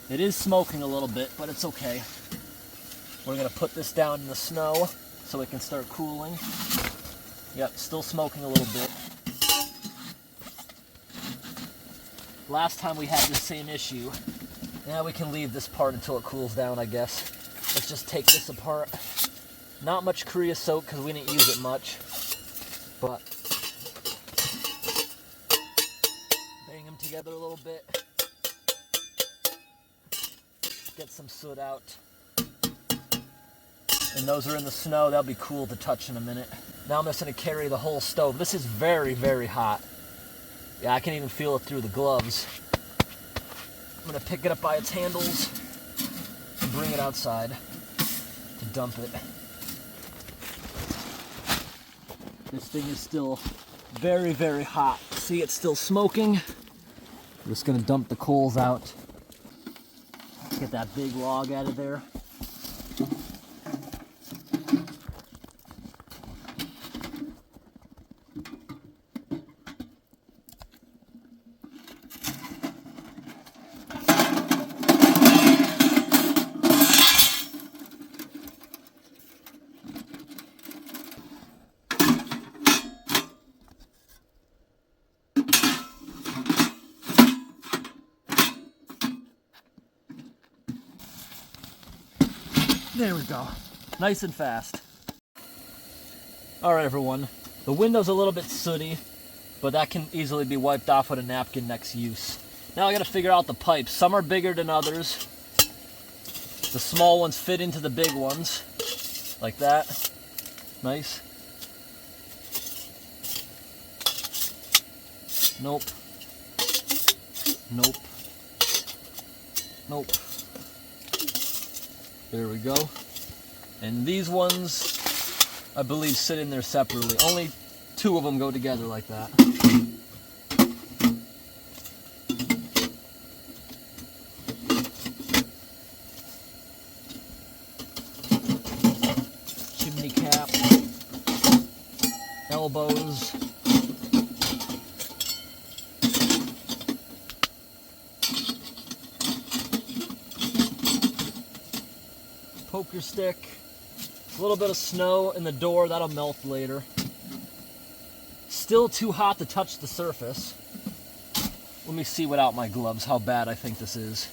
It is smoking a little bit, but it's okay. We're going to put this down in the snow so it can start cooling. Yep, still smoking a little bit. Last time we had the same issue. Now we can leave this part until it cools down, I guess. Let's just take this apart. Not much creosote because we didn't use it much. But bang them together a little bit. Get some soot out. And those are in the snow. They'll be cool to touch in a minute. Now I'm just going to carry the whole stove. This is very, very hot. Yeah, I can even feel it through the gloves. I'm going to pick it up by its handles and bring it outside to dump it. This thing is still very, very hot. See, it's still smoking. I'm just going to dump the coals out. Get that big log out of there. There we go. Nice and fast. All right, everyone. The window's a little bit sooty, but that can easily be wiped off with a napkin next use. Now I gotta figure out the pipes. Some are bigger than others. The small ones fit into the big ones, like that. Nice. Nope. Nope. Nope. There we go. And these ones, I believe, sit in there separately. Only 2 of them go together like that. Chimney cap. Elbows. Poker stick, a little bit of snow in the door, that'll melt later. Still too hot to touch the surface. Let me see without my gloves how bad I think this is.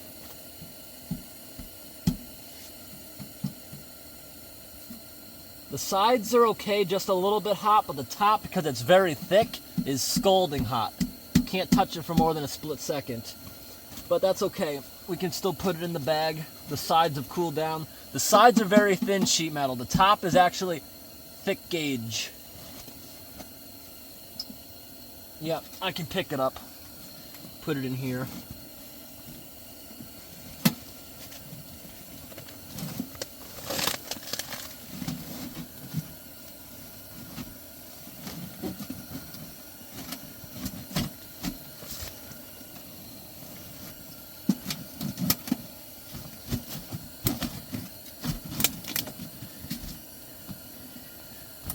The sides are okay, just a little bit hot, but the top, because it's very thick, is scalding hot. Can't touch it for more than a split second. But that's okay. We can still put it in the bag. The sides have cooled down. The sides are very thin sheet metal. The top is actually thick gauge. Yeah, I can pick it up. Put it in here.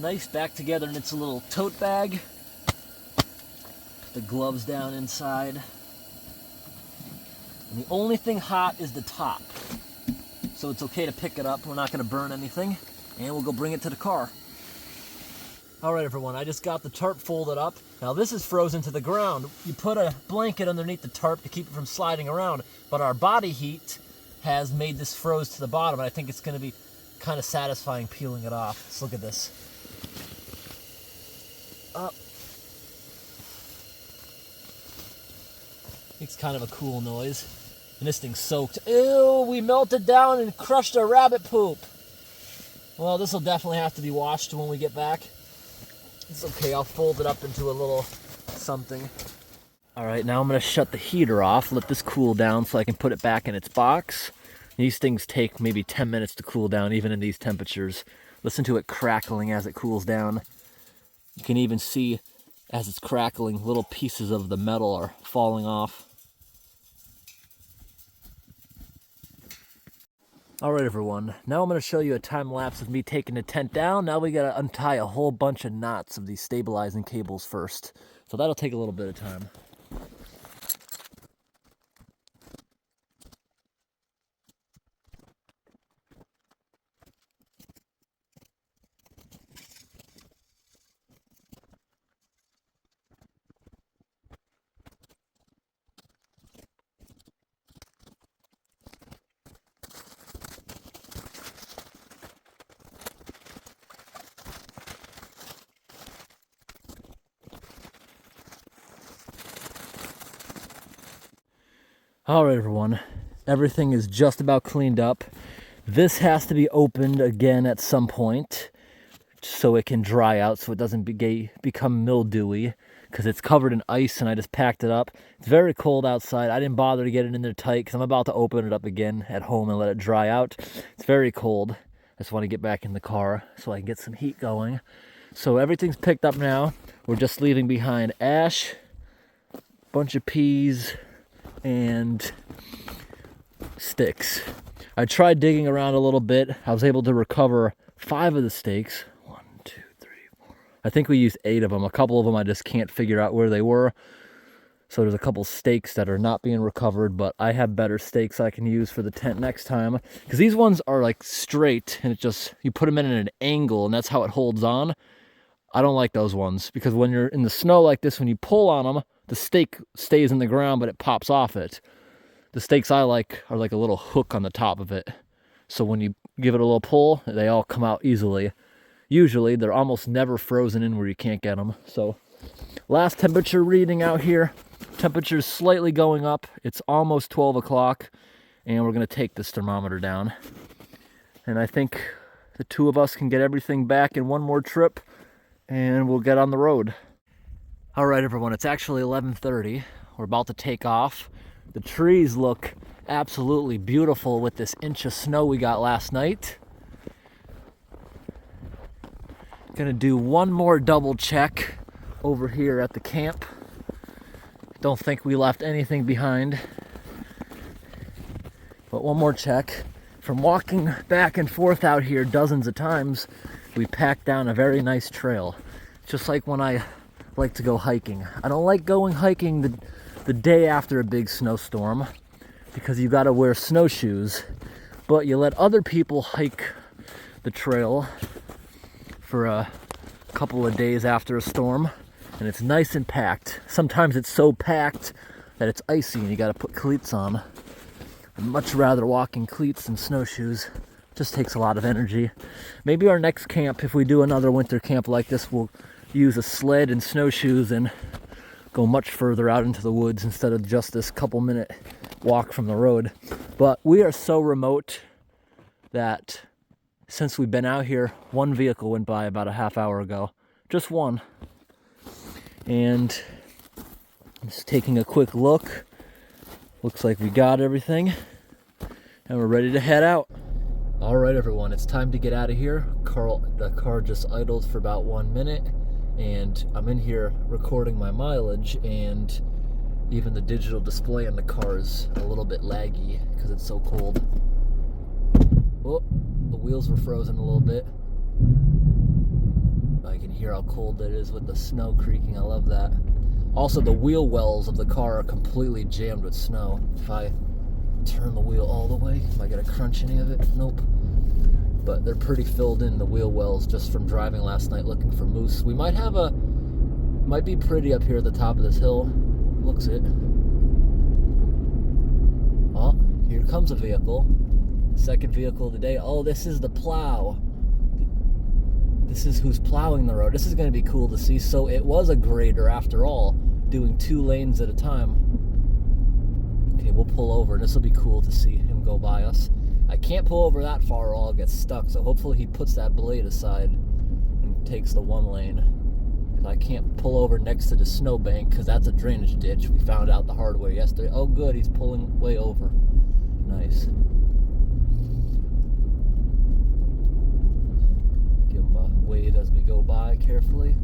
Nice back together in its little tote bag. Put the gloves down inside. And the only thing hot is the top. So it's okay to pick it up. We're not going to burn anything. And we'll go bring it to the car. Alright everyone, I just got the tarp folded up. Now this is frozen to the ground. You put a blanket underneath the tarp to keep it from sliding around. But our body heat has made this froze to the bottom. And I think it's going to be kind of satisfying peeling it off. Let's look at this. Up. Makes kind of a cool noise. And this thing's soaked. Ew, we melted down and crushed a rabbit poop. Well, this will definitely have to be washed when we get back. It's okay, I'll fold it up into a little something. Alright, now I'm going to shut the heater off, let this cool down so I can put it back in its box. These things take maybe 10 minutes to cool down, even in these temperatures. Listen to it crackling as it cools down. You can even see, as it's crackling, little pieces of the metal are falling off. Alright everyone, now I'm going to show you a time lapse of me taking the tent down. Now we got to untie a whole bunch of knots of these stabilizing cables first. So that'll take a little bit of time. Alright everyone, everything is just about cleaned up. This has to be opened again at some point so it can dry out so it doesn't become mildewy, because it's covered in ice and I just packed it up. It's very cold outside. I didn't bother to get it in there tight because I'm about to open it up again at home and let it dry out. It's very cold. I just want to get back in the car so I can get some heat going. So everything's picked up now. We're just leaving behind ash, bunch of peas, and sticks. I tried digging around a little bit. I was able to recover 5 of the stakes. 1, 2, 3, 4. I think we used 8 of them. A couple of them I just can't figure out where they were. So there's a couple stakes that are not being recovered, but I have better stakes I can use for the tent next time. Because these ones are like straight, and it just, you put them in at an angle, and that's how it holds on. I don't like those ones, because when you're in the snow like this, when you pull on them, the stake stays in the ground, but it pops off it. The stakes I like are like a little hook on the top of it. So when you give it a little pull, they all come out easily. Usually, they're almost never frozen in where you can't get them. So, last temperature reading out here. Temperature's slightly going up. It's almost 12 o'clock, and we're going to take this thermometer down. And I think the 2 of us can get everything back in one more trip, and we'll get on the road. All right, everyone, it's actually 11:30. We're about to take off. The trees look absolutely beautiful with this inch of snow we got last night. Gonna do one more double check over here at the camp. Don't think we left anything behind. But one more check. From walking back and forth out here dozens of times, we packed down a very nice trail. Just like when I like to go hiking. I don't like going hiking the day after a big snowstorm because you gotta wear snowshoes, but you let other people hike the trail for a couple of days after a storm, and it's nice and packed. Sometimes it's so packed that it's icy and you gotta put cleats on. I'd much rather walk in cleats than snowshoes. It just takes a lot of energy. Maybe our next camp, if we do another winter camp like this, we'll use a sled and snowshoes and go much further out into the woods instead of just this couple-minute walk from the road. But we are so remote that since we've been out here, one vehicle went by about a half hour ago. Just one. And just taking a quick look. Looks like we got everything. And we're ready to head out. All right, everyone, it's time to get out of here. The car just idled for about 1 minute. And I'm in here recording my mileage, and even the digital display on the car is a little bit laggy because it's so cold. Oh, the wheels were frozen a little bit. I can hear how cold it is with the snow creaking. I love that. Also, the wheel wells of the car are completely jammed with snow. If I turn the wheel all the way, am I gonna crunch any of it? Nope. But they're pretty filled in, the wheel wells, just from driving last night looking for moose. We might be pretty up here at the top of this hill. Looks it. Oh, here comes a vehicle. Second vehicle of the day. Oh, this is the plow. This is who's plowing the road. This is going to be cool to see. So it was a grader after all, doing 2 lanes at a time. Okay, we'll pull over, and this will be cool to see him go by us. I can't pull over that far or I'll get stuck, so hopefully he puts that blade aside and takes the 1 lane. I can't pull over next to the snowbank because that's a drainage ditch. We found out the hard way yesterday. Oh good, he's pulling way over. Nice. Give him a wave as we go by carefully.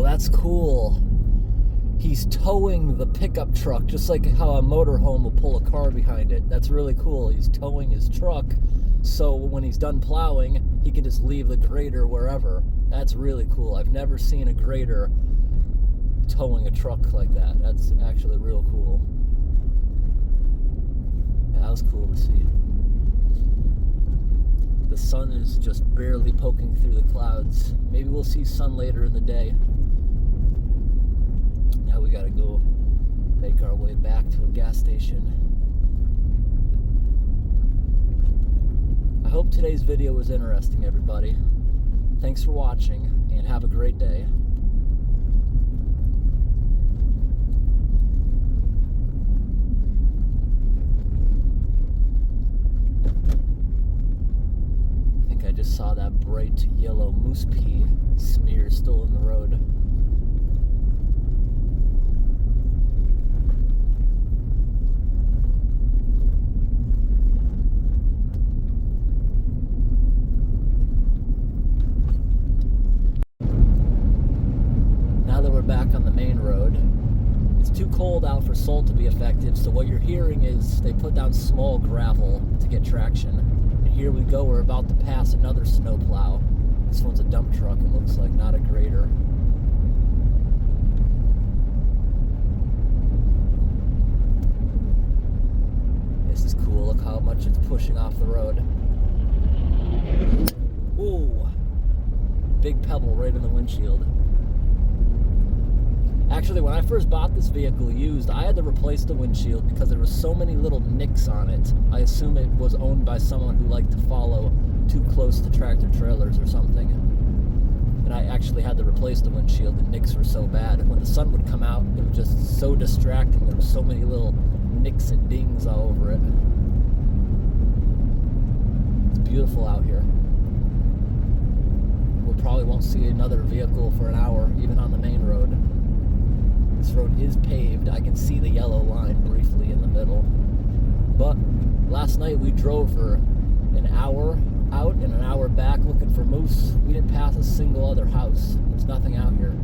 That's cool. He's towing the pickup truck, just like how a motorhome will pull a car behind it. That's really cool. He's towing his truck, so when he's done plowing, he can just leave the grader wherever. That's really cool. I've never seen a grader towing a truck like that. That's actually real cool. Yeah, that was cool to see. The sun is just barely poking through the clouds. Maybe we'll see sun later in the day. Now we gotta go make our way back to a gas station. I hope today's video was interesting, everybody. Thanks for watching, and have a great day. I think I just saw that bright yellow moose pea smear still in the road. main road. It's too cold out for Soul to be effective, so what you're hearing is they put down small gravel to get traction. And here we go, we're about to pass another snowplow. This one's a dump truck, it looks like, not a grader. This is cool, look how much it's pushing off the road. Ooh, big pebble right in the windshield. Actually, when I first bought this vehicle used, I had to replace the windshield because there were so many little nicks on it. I assume it was owned by someone who liked to follow too close to tractor trailers or something. And I actually had to replace the windshield. The nicks were so bad. When the sun would come out, it was just so distracting. There were so many little nicks and dings all over it. It's beautiful out here. We probably won't see another vehicle for an hour, even on the main road. This road is paved. I can see the yellow line briefly in the middle. But last night we drove for an hour out and an hour back looking for moose. We didn't pass a single other house. There's nothing out here.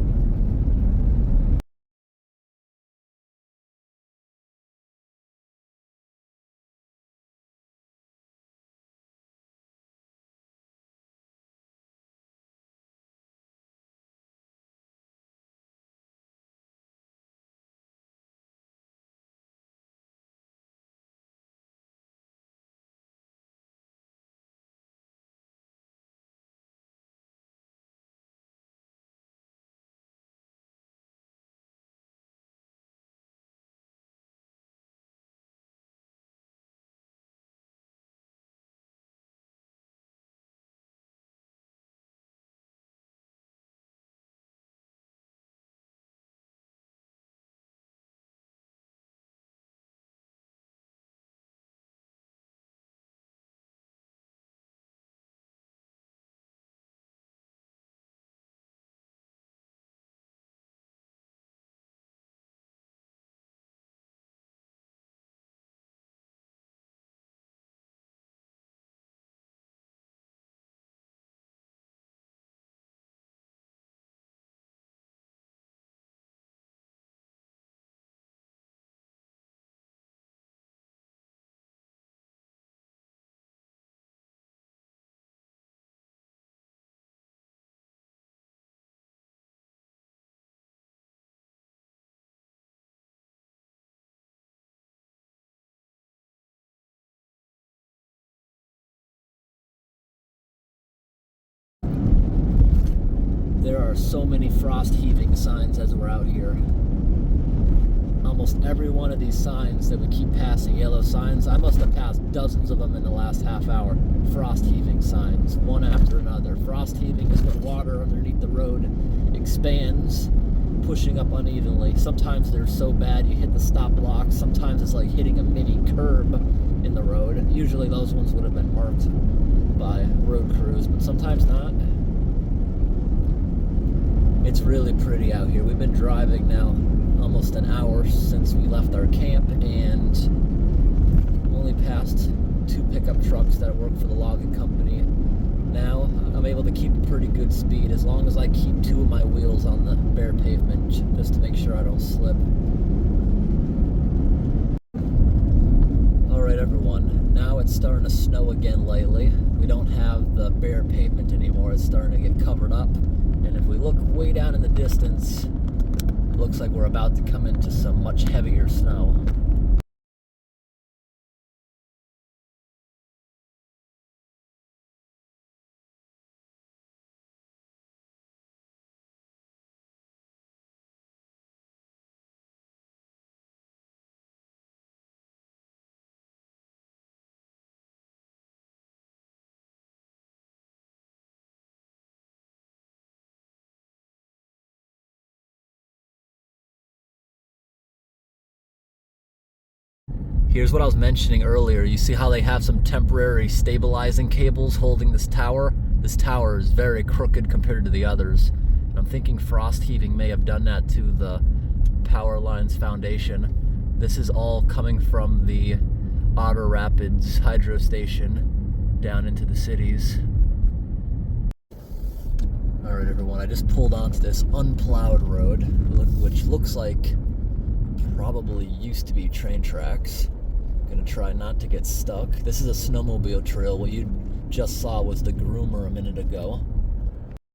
There are so many frost heaving signs as we're out here. Almost every one of these signs that we keep passing, yellow signs, I must have passed dozens of them in the last half hour. Frost heaving signs, one after another. Frost heaving is when water underneath the road expands, pushing up unevenly. Sometimes they're so bad you hit the stop block. Sometimes it's like hitting a mini curb in the road. Usually those ones would have been marked by road crews, but sometimes not. It's really pretty out here. We've been driving now almost an hour since we left our camp and only passed 2 pickup trucks that work for the logging company. Now I'm able to keep a pretty good speed as long as I keep 2 of my wheels on the bare pavement just to make sure I don't slip. Alright everyone, now it's starting to snow again lately. We don't have the bare pavement anymore. It's starting to get covered up. And if we look way down in the distance, it looks like we're about to come into some much heavier snow. Here's what I was mentioning earlier. You see how they have some temporary stabilizing cables holding this tower? This tower is very crooked compared to the others. And I'm thinking frost heaving may have done that to the power line's foundation. This is all coming from the Otter Rapids hydro station down into the cities. All right, everyone, I just pulled onto this unplowed road, which looks like probably used to be train tracks. Gonna try not to get stuck. This is a snowmobile trail. What you just saw was the groomer a minute ago.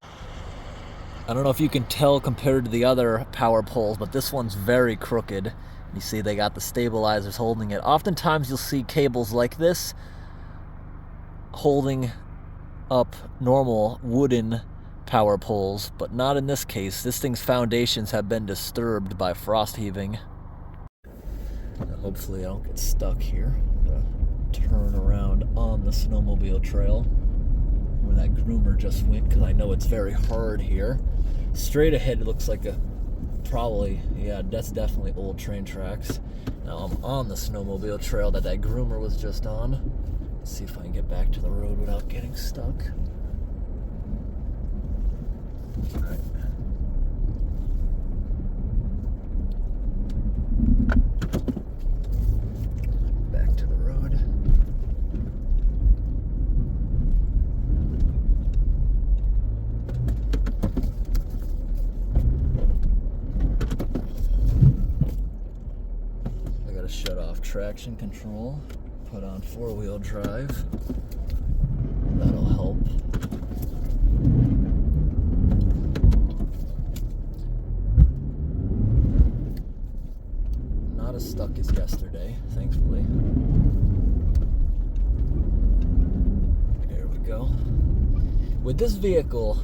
I don't know if you can tell compared to the other power poles, but this one's very crooked. You see they got the stabilizers holding it. Oftentimes you'll see cables like this holding up normal wooden power poles, but not in this case. This thing's foundations have been disturbed by frost heaving. Hopefully I don't get stuck here. I'm gonna turn around on the snowmobile trail where that groomer just went, because I know it's very hard here. Straight ahead it looks like that's definitely old train tracks. Now I'm on the snowmobile trail that groomer was just on. Let's see if I can get back to the road without getting stuck. All right. Back to the road. I gotta shut off traction control, put on 4-wheel drive. That'll help. Not as stuck as yesterday, thankfully. There we go. With this vehicle,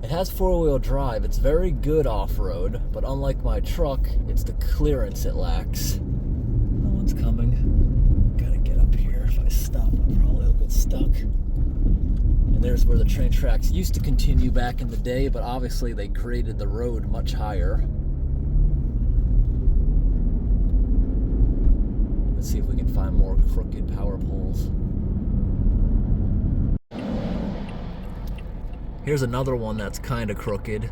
it has 4-wheel drive. It's very good off-road, but unlike my truck, it's the clearance it lacks. No one's coming. Gotta get up here. If I stop, I probably will get stuck. And there's where the train tracks used to continue back in the day, but obviously they graded the road much higher. Let's see if we can find more crooked power poles. Here's another one that's kind of crooked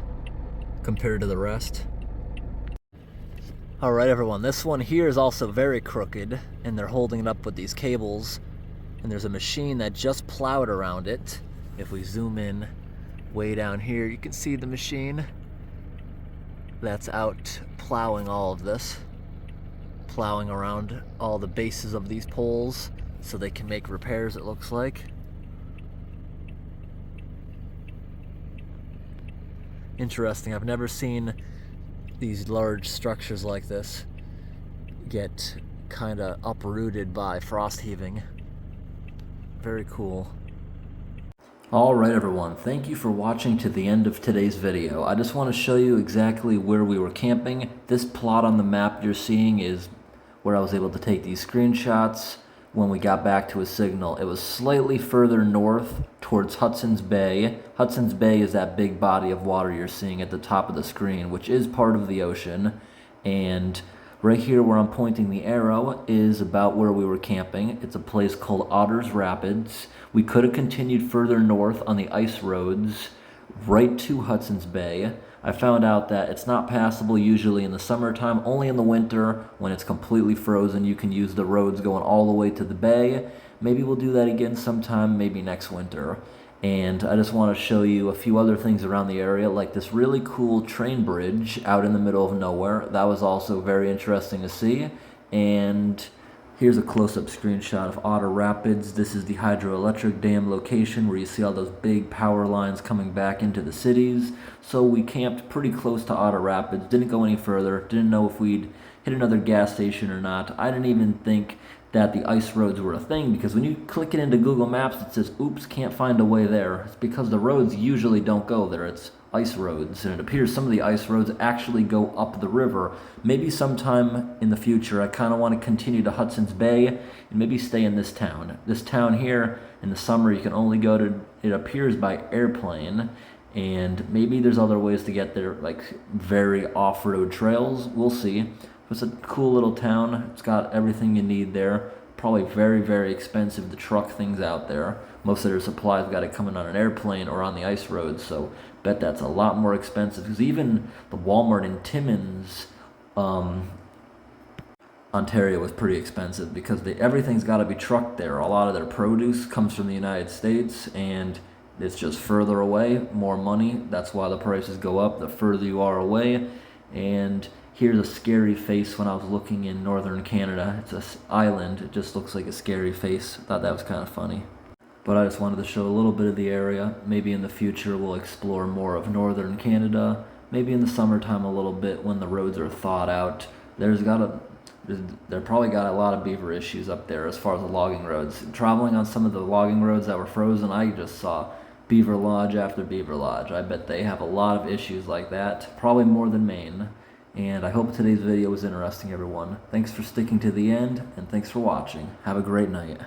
compared to the rest. All right, everyone, this one here is also very crooked, and they're holding it up with these cables, and there's a machine that just plowed around it. If we zoom in way down here, you can see the machine that's out plowing all of this, plowing around all the bases of these poles so they can make repairs, it looks like. Interesting. I've never seen these large structures like this get kind of uprooted by frost heaving. Very cool. Alright everyone, thank you for watching to the end of today's video. I just want to show you exactly where we were camping. This plot on the map you're seeing is where I was able to take these screenshots when we got back to a signal. It was slightly further north towards Hudson's Bay. Hudson's Bay is that big body of water you're seeing at the top of the screen, which is part of the ocean. And right here where I'm pointing the arrow is about where we were camping. It's a place called Otter's Rapids. We could have continued further north on the ice roads right to Hudson's Bay. I found out that it's not passable usually in the summertime, only in the winter when it's completely frozen. You can use the roads going all the way to the bay. Maybe we'll do that again sometime, maybe next winter. And I just want to show you a few other things around the area, like this really cool train bridge out in the middle of nowhere. That was also very interesting to see. And here's a close-up screenshot of Otter Rapids. This is the hydroelectric dam location where you see all those big power lines coming back into the cities. So we camped pretty close to Otter Rapids, didn't go any further, didn't know if we'd hit another gas station or not. I didn't even think that the ice roads were a thing, because when you click it into Google Maps, it says, oops, can't find a way there. It's because the roads usually don't go there. It's ice roads, and it appears some of the ice roads actually go up the river. Maybe sometime in the future I kind of want to continue to Hudson's Bay and maybe stay in this town. This town here, in the summer you can only go to, it appears, by airplane, and maybe there's other ways to get there, like very off-road trails. We'll see. It's a cool little town. It's got everything you need there. Probably very, very expensive to truck things out there. Most of their supplies got to come in on an airplane or on the ice road, so bet that's a lot more expensive, because even the Walmart in Timmins, Ontario, was pretty expensive, because everything's got to be trucked there. A lot of their produce comes from the United States, and It's just further away, more money. That's why the prices go up the further you are away. And here's a scary face when I was looking in northern Canada. It's an island. It just looks like a scary face. I thought that was kind of funny. But I just wanted to show a little bit of the area. Maybe in the future we'll explore more of northern Canada. Maybe in the summertime a little bit when the roads are thawed out. They're probably got a lot of beaver issues up there as far as the logging roads. Traveling on some of the logging roads that were frozen, I just saw beaver lodge after beaver lodge. I bet they have a lot of issues like that, probably more than Maine. And I hope today's video was interesting, everyone. Thanks for sticking to the end, and thanks for watching. Have a great night.